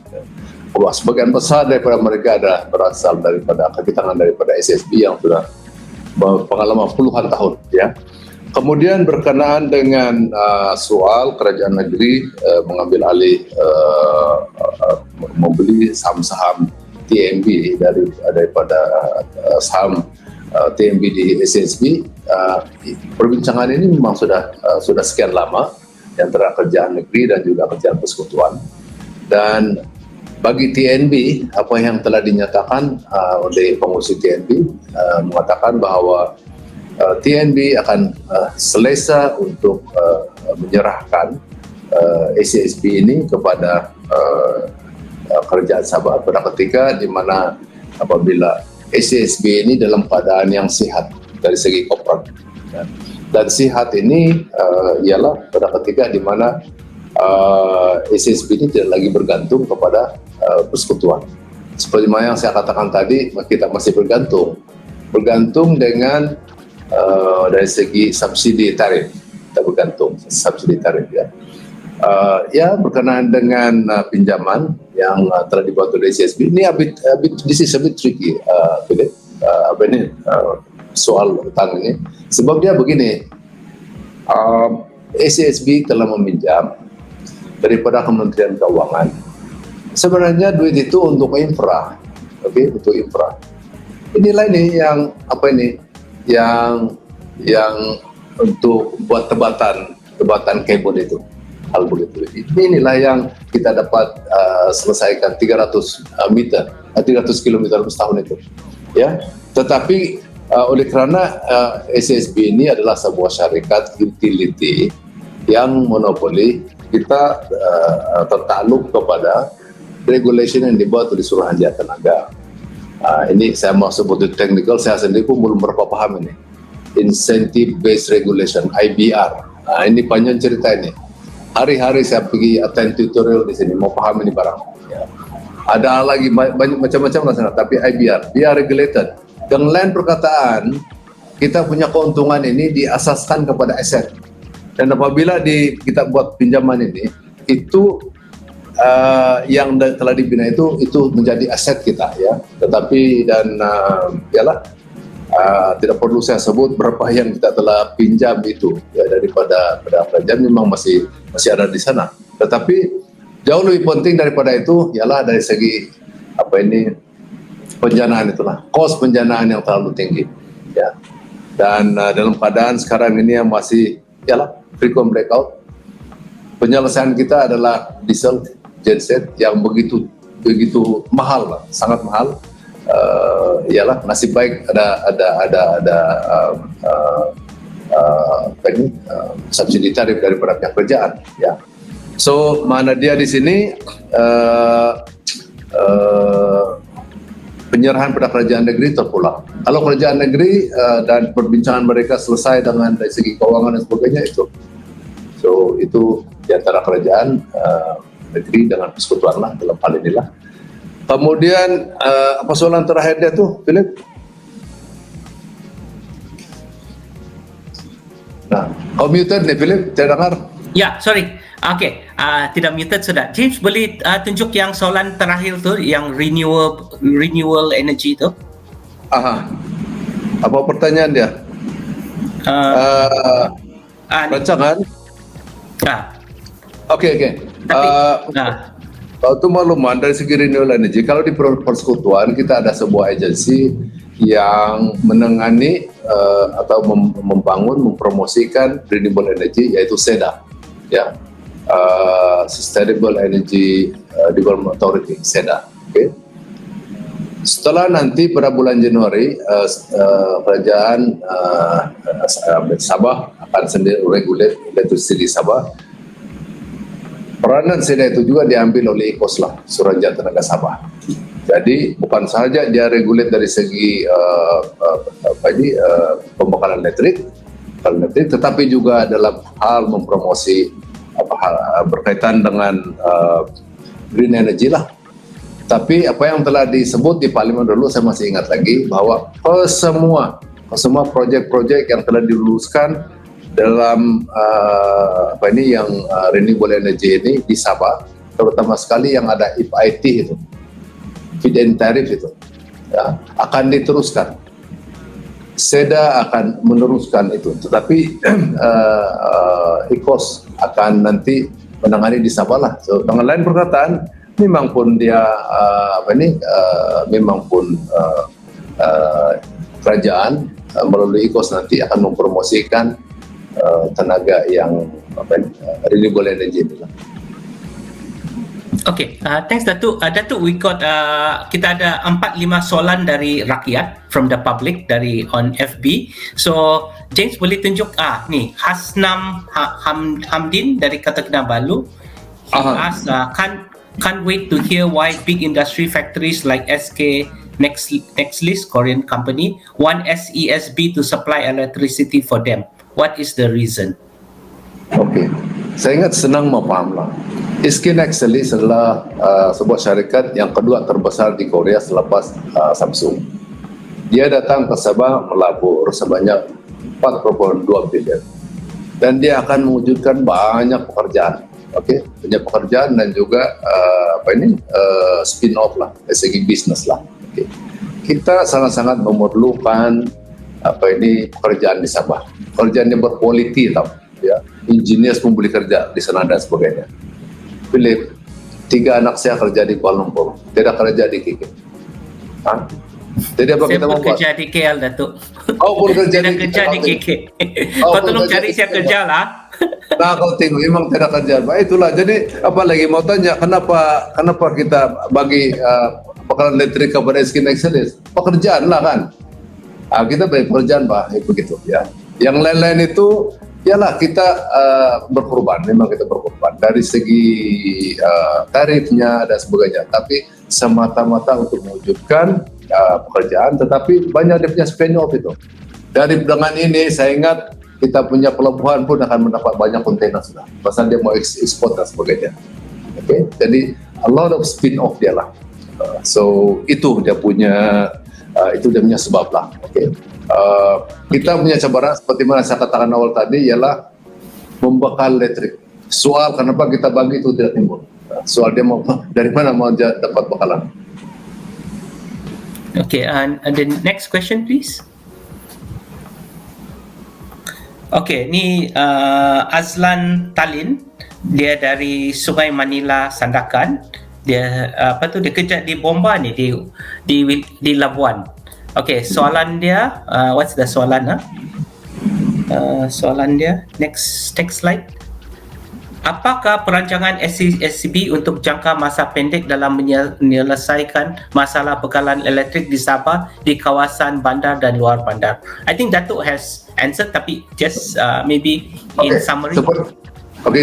Sebagian besar daripada mereka adalah berasal daripada kaki tangan daripada SSB yang sudah pengalaman puluhan tahun, ya. Kemudian berkenaan dengan soal kerajaan negeri mengambil alih membeli saham-saham TMB daripada saham TMB di SSB, perbincangan ini memang sudah sekian lama antara kerajaan negeri dan juga kerajaan persekutuan. Dan bagi TNB, apa yang telah dinyatakan oleh pengurusi TNB mengatakan bahwa TNB akan selesa untuk menyerahkan SSB ini kepada kerajaan Sabah pada ketika di mana apabila SSB ini dalam keadaan yang sehat dari segi korporat. Dan sehat ini ialah pada ketika di mana SSB ini tidak lagi bergantung kepada persekutuan. Seperti yang saya katakan tadi, kita masih bergantung dengan dari segi subsidi tarif. Kita bergantung subsidi tarif, ya. Berkenaan dengan pinjaman yang telah dibuat oleh SSB ini this is a bit tricky, Philip. Soal utang ini, sebab dia begini, SSB telah meminjam daripada Kementerian Keuangan. Sebenarnya duit itu untuk infra, untuk infra. Inilah ini yang untuk buat tebatan kabel itu. Hal begitu. Inilah yang kita dapat selesaikan 300 km setahun itu, ya. Tetapi oleh kerana SSB ini adalah sebuah syarikat utility yang monopoli, kita tertakluk kepada regulation yang dibuat oleh Suruhanjaya Tenaga. Ini saya mau sebut itu technical, saya sendiri pun belum berapa paham ini. Incentive Based Regulation, IBR. Ini panjang cerita ini. Hari-hari saya pergi attend tutorial di sini, mau paham ini barang. Ya. Ada lagi banyak macam-macam lah sana, tapi IBR, dia regulated. Dengan lain perkataan, kita punya keuntungan ini diasaskan kepada aset. Dan apabila kita buat pinjaman ini, itu yang telah dibina itu menjadi aset kita, ya. Tetapi tidak perlu saya sebut berapa yang kita telah pinjam itu, ya, daripada kerajaan memang masih ada di sana. Tetapi jauh lebih penting daripada itu ialah dari segi penjanaan itulah, kos penjanaan yang terlalu tinggi, ya. Dan dalam keadaan sekarang ini yang masih frequent blackout, penyelesaian kita adalah diesel genset yang begitu mahal, sangat mahal. Nasib baik ada subsidi tarif daripada pihak kerajaan, ya. So mana dia di sini penyerahan pada kerajaan negeri terpulang. Kalau kerajaan negeri dan perbincangan mereka selesai dengan dari segi keuangan dan sebagainya itu di antara kerajaan negeri dengan persekutuan lah dalam hal inilah. Kemudian apa soalan terakhir dia tuh, Philip? Nah, commuter nih, Philip, saya dengar. Ya, sorry. Okay, tidak muted sudah. James, boleh tunjuk yang soalan terakhir tu, yang renewable energy tu? Aha. Apa pertanyaan dia? Ni. Rancangan? Okey. Tapi, Untuk makluman dari segi renewable energy, kalau di persekutuan kita ada sebuah agensi yang menangani atau membangun, mempromosikan renewable energy, yaitu SEDA, ya, Sustainable Energy Development Authority, SEDA. Okay. Setelah nanti pada bulan Januari, kerajaan Sabah akan sendiri regulate electricity Sabah. Peranan SEDA itu juga diambil oleh IKOSLA, Suruhanjaya Tenaga Sabah. Jadi bukan sahaja dia regulate dari segi pembakaran listrik, tetapi juga dalam hal mempromosi berkaitan dengan green energy lah. Tapi apa yang telah disebut di Parlimen dulu, saya masih ingat lagi bahwa semua projek-projek yang telah diluluskan dalam renewable energy ini di Sabah, terutama sekali yang ada FIT itu, feed-in tariff itu, ya, akan diteruskan. SEDA akan meneruskan itu, tetapi IKOS akan nanti menangani di Sabah lah. So, dengan lain perkataan, memang pun dia kerajaan melalui IKOS nanti akan mempromosikan tenaga yang renewable energy ini. Okay, thanks Datuk. Datuk, we got kita ada 4-5 soalan dari rakyat, from the public, dari on FB. So James boleh tunjuk ni Hasnam Hamdin dari Kota Kinabalu. He asked, can't wait to hear why big industry factories like SK Nextlist, Korean company, want SESB to supply electricity for them. What is the reason? Okey, saya ingat senang memfahamlah. SK Nextlist adalah sebuah syarikat yang kedua terbesar di Korea selepas Samsung. Dia datang ke Sabah melabur sebanyak 4,2 bilion dan dia akan mewujudkan banyak pekerjaan. Okey, banyak pekerjaan dan juga spin off lah dari segi bisnes lah. Okay. Kita sangat-sangat memerlukan pekerjaan di Sabah. Pekerjaan yang berkualiti tau, ya. Engineers pun boleh kerja di sana dan sebagainya. Philip, 3 anak saya kerja di Kuala Lumpur, tidak kerja di KK. Jadi apa saya kita pun membuat? kerja di KL, Datuk. Oh, pun kerja tidak kerja di KK. Kau tolong cari saya kerja lah. Nah, kau tengok memang tidak kerja. Itulah. Jadi apa lagi mau tanya, kenapa kita bagi pekaran listrik kepada SK Nextlist? Pekerjaan lah kan. Kita bagi pekerjaan begitu ya. Yang lain-lain itu ialah kita berkorban, memang kita berkorban dari segi tarifnya dan sebagainya, tapi semata-mata untuk mewujudkan pekerjaan, tetapi banyak dia punya spin off itu. Dari dengan ini saya ingat kita punya pelabuhan pun akan mendapat banyak kontainer sudah, pasal dia mau ekspor dan sebagainya. Okay? Jadi a lot of spin off dia lah. So itu dia punya sebab lah. Okay? Kita punya cabaran seperti mana saya katakan awal tadi ialah membekal listrik. Soal kenapa kita bagi itu tidak timbul. Soal dia mau dari mana mau dapat bekalan. Okay, and the next question please. Okay, ni Azlan Talin, dia dari Sungai Manila, Sandakan. Dia dia kerja di Bomba ni, di Labuan. Okay, soalan dia, what's the soalan? Soalan dia, next slide. Apakah perancangan SESB untuk jangka masa pendek dalam menyelesaikan masalah bekalan elektrik di Sabah, di kawasan bandar dan luar bandar? I think Datuk has answered, tapi just maybe in summary.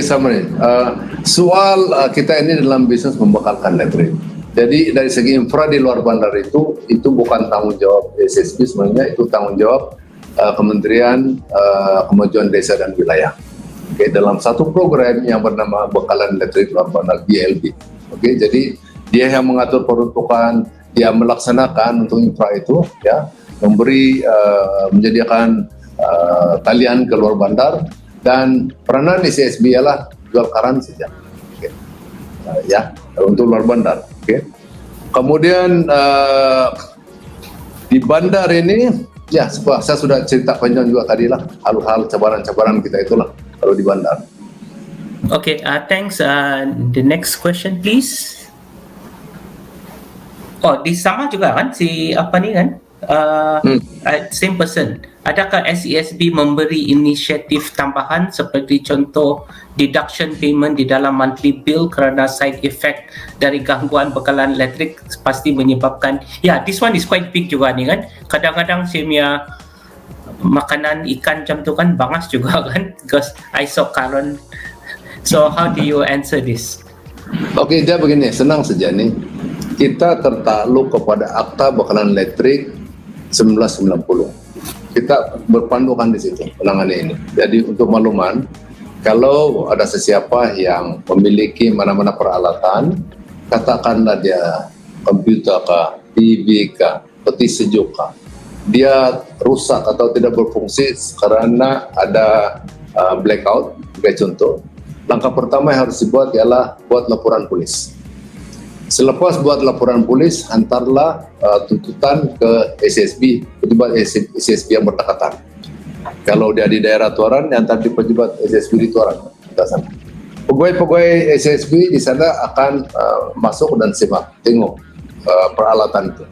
Summary. Soal kita ini dalam bisnes membekalkan listrik. Jadi dari segi infra di luar bandar itu bukan tanggung jawab SESB, sebenarnya itu tanggung jawab Kementerian Kemajuan Desa dan Wilayah. Okay, dalam satu program yang bernama Bekalan Listrik Luar Bandar BLB. Okay, jadi dia yang mengatur peruntukan, dia melaksanakan untuk infra itu, ya, menyediakan talian ke luar bandar Dan peranan SSB ialah jual karan saja. Okay. Ya, untuk luar bandar. Okay. Kemudian di bandar ini, ya saya sudah cerita panjang juga tadi lah, hal-hal cabaran-cabaran kita itulah kalau di bandar. Okay, thanks. The next question, please. Oh, di sama juga kan si apa ni kan? Same person. Adakah SESB memberi inisiatif tambahan seperti contoh deduction payment di dalam monthly bill kerana side effect dari gangguan bekalan elektrik pasti menyebabkan, ya, this one is quite big juga ni kan. Kadang-kadang saya punya makanan ikan macam tu kan bangas juga kan, because I saw current. So how do you answer this? Okey, dia begini, senang saja nih. Kita tertakluk kepada Akta Bekalan Elektrik 1990. Kita berpandukan di situ penanganan ini. Jadi untuk makluman, kalau ada sesiapa yang memiliki mana-mana peralatan, katakanlah dia komputer kah, TV kah, peti sejuk kah, dia rusak atau tidak berfungsi karena ada blackout, sebagai contoh, langkah pertama yang harus dibuat ialah buat laporan polis. Selepas buat laporan polis, hantarlah tuntutan ke SSB, pejabat SSB yang berdekatan. Kalau dia di daerah Tuaran, hantar di pejabat SSB di Tuaran. Pegawai-pegawai SSB di sana akan masuk dan tengok peralatan itu.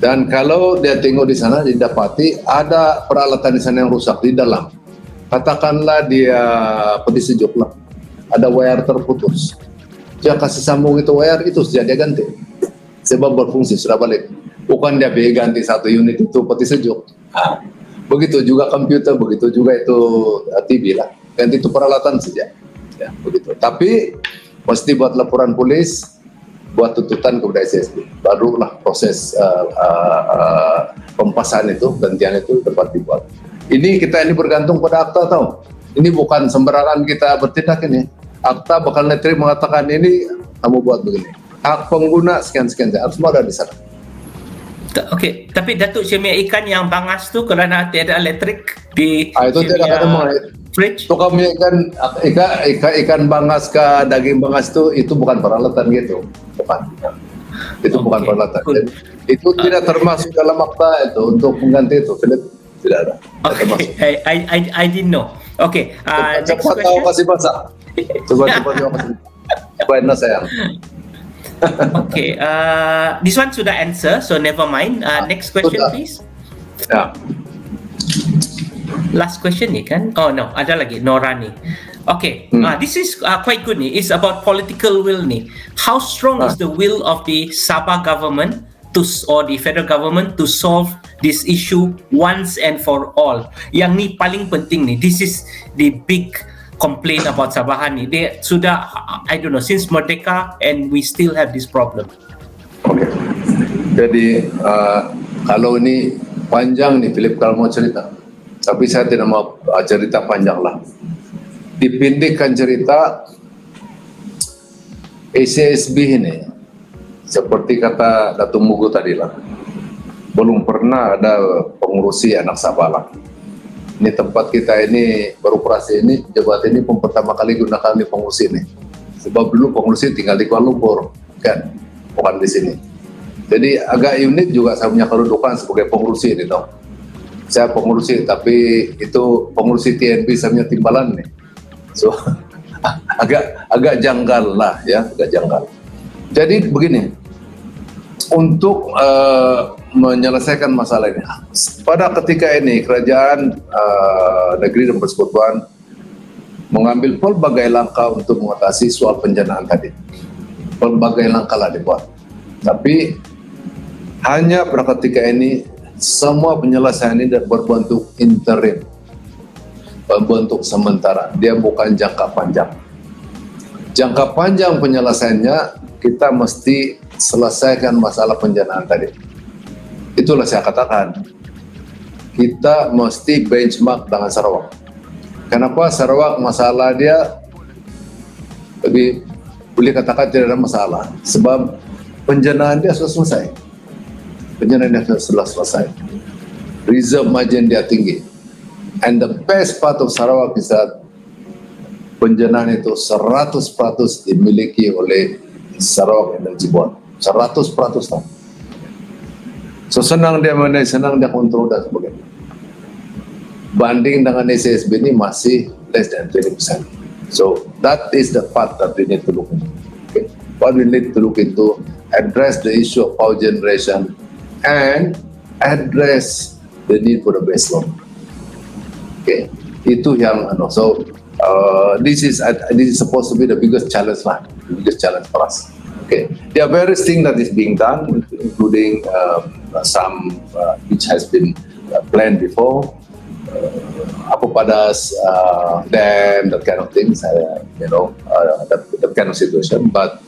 Dan kalau dia tengok di sana, didapati ada peralatan di sana yang rusak di dalam. Katakanlah dia peti sejuk lah, ada wire terputus. Dia kasih sambung itu wire, itu sudah dia ganti. Sebab berfungsi, sudah balik. Bukan dia ganti satu unit itu peti sejuk. Begitu juga komputer, begitu juga itu TV lah. Ganti itu peralatan saja. Ya, begitu. Tapi mesti buat laporan polis, buat tuntutan kepada SSB. Barulah proses pempasan itu, gantian itu dapat dibuat. Ini bergantung pada akta tau. Ini bukan sembarangan kita bertindak ini. Akta Bekalan Elektrik mengatakan ini kamu buat begini. Hak pengguna sekian-sekian, harus ada di sana. Okey, tapi Datuk Syamia ikan yang bangas tu kerana tiada elektrik di itu tidak ada fridge. Itu kamu ikan bangas ke daging bangas itu bukan peralatan gitu. Bukan. Itu bukan peralatan. Cool. Itu tidak termasuk dalam akta itu untuk mengganti itu. Tidak ada. Okay, I didn't know. Okay, next cepat question. tahu kasih masak. Coba sayang. Okay, this one sudah answer, so never mind. Next question, sudah. please. Ya. Last question ni kan? Oh no, ada lagi Nora ni. Okay, this is quite good ni. It's about political will ni. How strong is the will of the Sabah government or the federal government to solve this issue once and for all? Yang ni paling penting ni. This is the big complaint about Sabahan ni. Dia sudah, I don't know, since Merdeka and we still have this problem. Okay. Jadi kalau ini panjang nih Philip kalau mau cerita, tapi saya tidak mau cerita panjang lah. Dipindikkan cerita SSB ini, seperti kata Datuk Mugu tadi lah, belum pernah ada pengurusi anak Sabah lah. Ini tempat kita ini beroperasi ini, jabatan ini pertama kali gunakan di pengurusi ini. Sebab dulu pengurusi tinggal di Kuala Lumpur, kan, bukan di sini. Jadi agak unik juga saya punya kedudukan sebagai pengurusi ini, dong. Saya pengurusi, tapi itu pengurusi TNB saya punya timbalan nih. So agak janggal lah, ya, agak janggal. Jadi begini, untuk menyelesaikan masalah ini, pada ketika ini kerajaan negeri dan persekutuan mengambil pelbagai langkah untuk mengatasi soal penjanaan tadi. Pelbagai langkah lah dibuat. Tapi hanya pada ketika ini semua penyelesaian ini berbentuk interim, berbentuk sementara. Dia bukan jangka panjang. Jangka panjang penyelesaiannya kita mesti selesaikan masalah penjanaan tadi. Itulah saya katakan, kita mesti benchmark dengan Sarawak. Kenapa Sarawak masalah dia lebih boleh katakan tidak ada masalah? Sebab penjanaan dia sudah selesai. Penjanaan dia sudah selesai. Reserve margin dia tinggi. And the best part of Sarawak is that penjanaan itu 100% dimiliki oleh Sarawak Energy Board. 100% tau. So senang dia manage, senang dia kontrol dan sebagainya. Banding dengan SSB ini masih less than 20%. So that is the part that we need to look into. Okay. What we need to look into, address the issue of power generation and address the need for the base load. Okay, itu yang so this is supposed to be the biggest challenge for us. Okay, there are various things that is being done, including some which has been planned before. Apopadas, dam, that kind of things, that kind of situation. But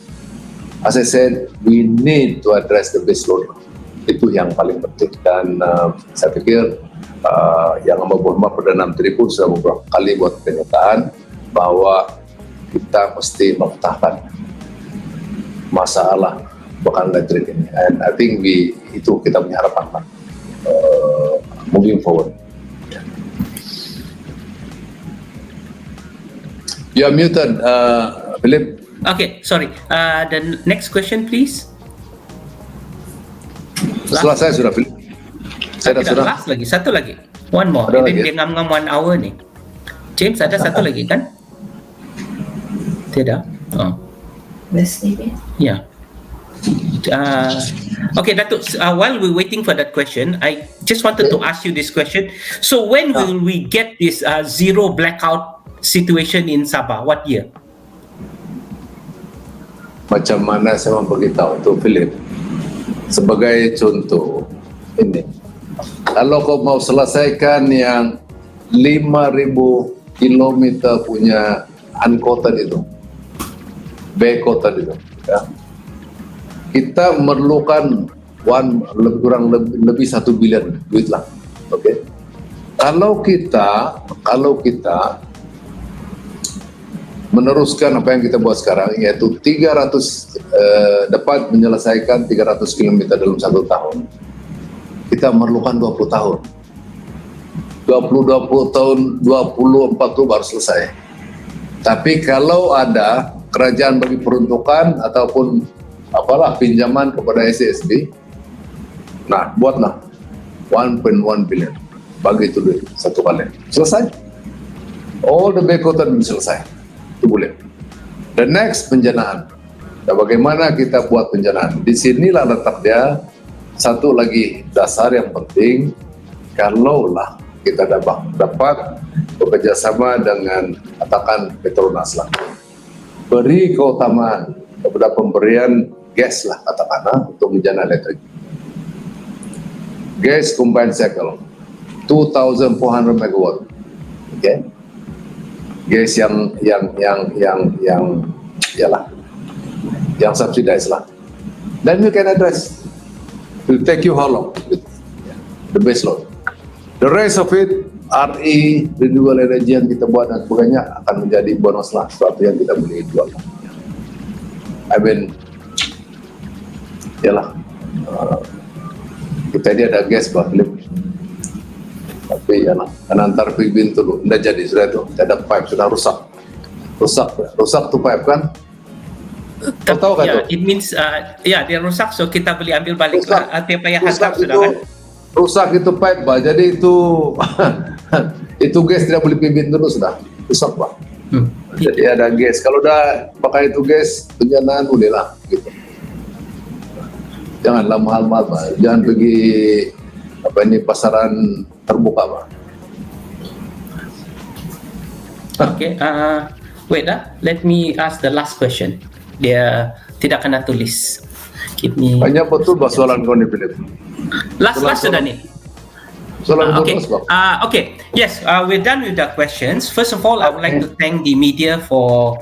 as I said, we need to address the base load. Itu yang paling penting. Dan saya pikir yang Mohd Perdana Menteri pun sudah beberapa kali buat pernyataan bahwa kita mesti memecahkan masalah bekalan elektrik ini. And I think itu kita punya harapan moving forward. You are muted, Philip. Okay, sorry. The next question, please. Selesai sudah, Philip. Saya Tidak, sudah. last lagi, satu lagi. One more. Ada Ini lagi? dia ngam-ngam 1 hour nih. James, ada satu lagi kan? Tidak? Oh. Yeah. Okay, Datuk, while we're waiting for that question, I just wanted to ask you this question. So when will we get this zero blackout situation in Sabah? What year? Macam mana saya memberitahu tu, Philip? Sebagai contoh, ini. Kalau kau mau selesaikan yang 5.000 kilometer punya uncoated itu, backcoated itu, ya. Kita memerlukan lebih 1 bilion duit lah, oke? Okay? Kalau kita meneruskan apa yang kita buat sekarang, yaitu 300 dapat menyelesaikan 300 km dalam 1 tahun, kita memerlukan 20 tahun. 20 tahun, 40 baru selesai. Tapi kalau ada kerajaan bagi peruntukan ataupun pinjaman kepada SSB, nah buatlah 1.1 billion, bagi itu duit satu kali, selesai. All the backcoated selesai, itu boleh. The next, penjanaan. Nah, bagaimana kita buat penjanaan? Di sinilah letak dia. Satu lagi dasar yang penting, kalaulah kita dapat bekerjasama dengan katakan Petronas lah, beri keutamaan kepada pemberian gas lah katakanlah untuk menjana elektrik. Gas combined cycle 2,400 megawatt, okay? Gas yang subsidized lah. Then you can address. It will take you how long? The base load. The rest of it, RE, renewable energy yang kita buat dan sebagainya akan menjadi bonus lah, sesuatu yang kita boleh jual. I mean, yalah, kita ini ada gas Pak Philip, tapi yalah, kan antar pibin tu tidak jadi sudah itu, ada pipe sudah rusak tu pipe kan? Kau tahu kan? Yeah, it means dia rusak, so kita boleh ambil balik lah. Tiap payah hantar sudah kan? Rusak itu pipe Pak, jadi itu itu gas tidak boleh pibin dulu sudah rusak Pak. Jadi ada gas. Kalau udah pakai itu gas, penjanaan bolehlah gitu. Janganlah mahal-mahal Pak. Jangan pergi pasaran terbuka Pak. Okay, wait let me ask the last question. Dia tidak kena tulis. Give me Banyak betul Pak soalan kau ni Philip. last sudah nih. Soalan Okay. bonus Pak. Okay. Yes, we're done with the questions. First of all, I would like to thank the media for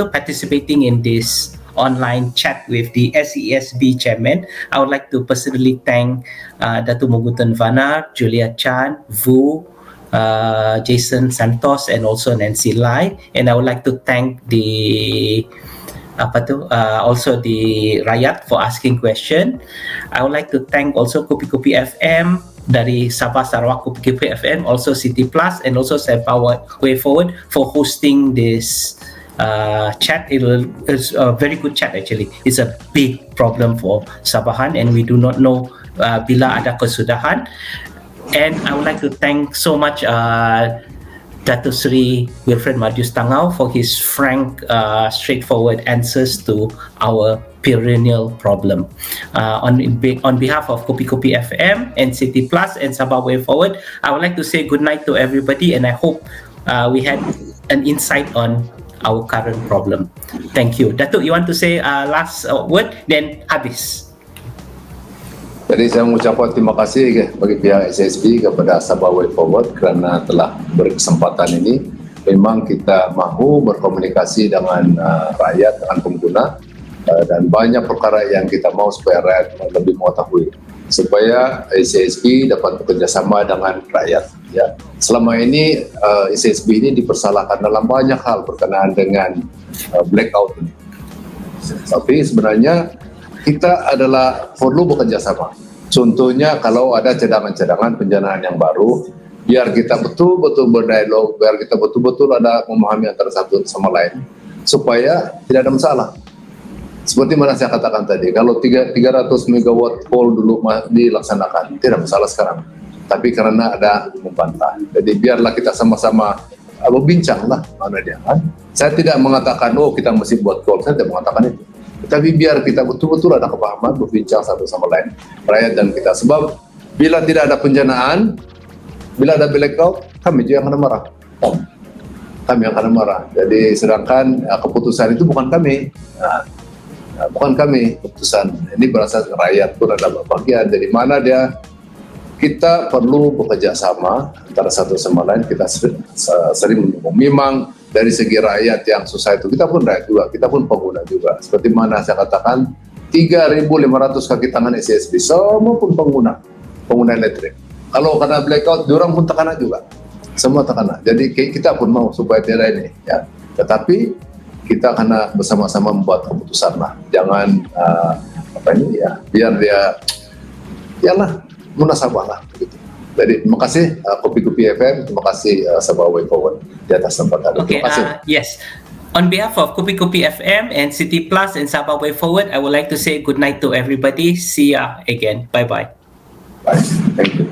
participating in this online chat with the SESB chairman. I would like to personally thank Datuk Mogutan Vanar, Julia Chan, Vu, Jason Santos, and also Nancy Lai. And I would like to thank the also the Rakyat for asking question. I would like to thank also Kopi Kopi FM, dari Sabah Sarawak Kopi Kopi FM, also City Plus, and also Sabah Way Forward for hosting this chat. It's a very good chat actually. It's a big problem for Sabahan, and we do not know bila ada kesudahan. And I would like to thank so much Dato Sri Wilfred Madius Tangau for his frank, straightforward answers to our perennial problem. On behalf of Kopi Kopi FM and City Plus and Sabah Way Forward, I would like to say good night to everybody, and I hope we had an insight on our current problem. Thank you. Datuk, you want to say last word? Then habis. Jadi saya mengucapkan terima kasih bagi pihak SSB kepada Sabah Way Forward kerana telah berkesempatan ini. Memang kita mahu berkomunikasi dengan rakyat, dengan pengguna, dan banyak perkara yang kita mahu supaya rakyat lebih mengetahui, supaya SSB dapat bekerjasama dengan rakyat. Ya. Selama ini SSB ini dipersalahkan dalam banyak hal berkenaan dengan blackout ini. Tapi sebenarnya kita adalah perlu bekerjasama. Contohnya kalau ada cadangan-cadangan penjanaan yang baru, biar kita betul-betul berdialog, biar kita betul-betul ada memahami antara satu sama lain, supaya tidak ada masalah. Seperti mana saya katakan tadi, kalau 300 megawatt pole dulu dilaksanakan, tidak masalah sekarang. Tapi karena ada membantah, jadi biarlah kita sama-sama berbincang lah mana dia kan. Saya tidak mengatakan kita mesti buat pole, saya tidak mengatakan itu. Tapi biar kita betul-betul ada kepahaman, berbincang satu sama lain, rakyat dan kita. Sebab bila tidak ada penjanaan, bila ada blackout, kami juga yang akan marah. Kami yang akan marah. Jadi sedangkan keputusan itu bukan kami. Bukan kami keputusan. Ini berasal rakyat pun ada bagian. Jadi mana dia, kita perlu bekerja sama antara satu sama lain. Kita sering mendukung. Memang dari segi rakyat yang susah itu, kita pun rakyat juga, kita pun pengguna juga. Seperti mana saya katakan, 3.500 kaki tangan SSB, semua pun pengguna elektrik. Kalau kena blackout, diorang pun tekanan juga, semua tekanan. Jadi kita pun mau supaya tidak ini, ya. Tetapi kita kena bersama-sama membuat keputusan lah. Jangan biar dia, munasabah lah. Begitu. Jadi terima kasih Kopi Kopi FM, terima kasih Sabah Way Forward di atas tempat. Okay, yes. On behalf of Kopi Kopi FM and City Plus and Sabah Way Forward, I would like to say good night to everybody. See ya again. Bye-bye. Bye. Thank you.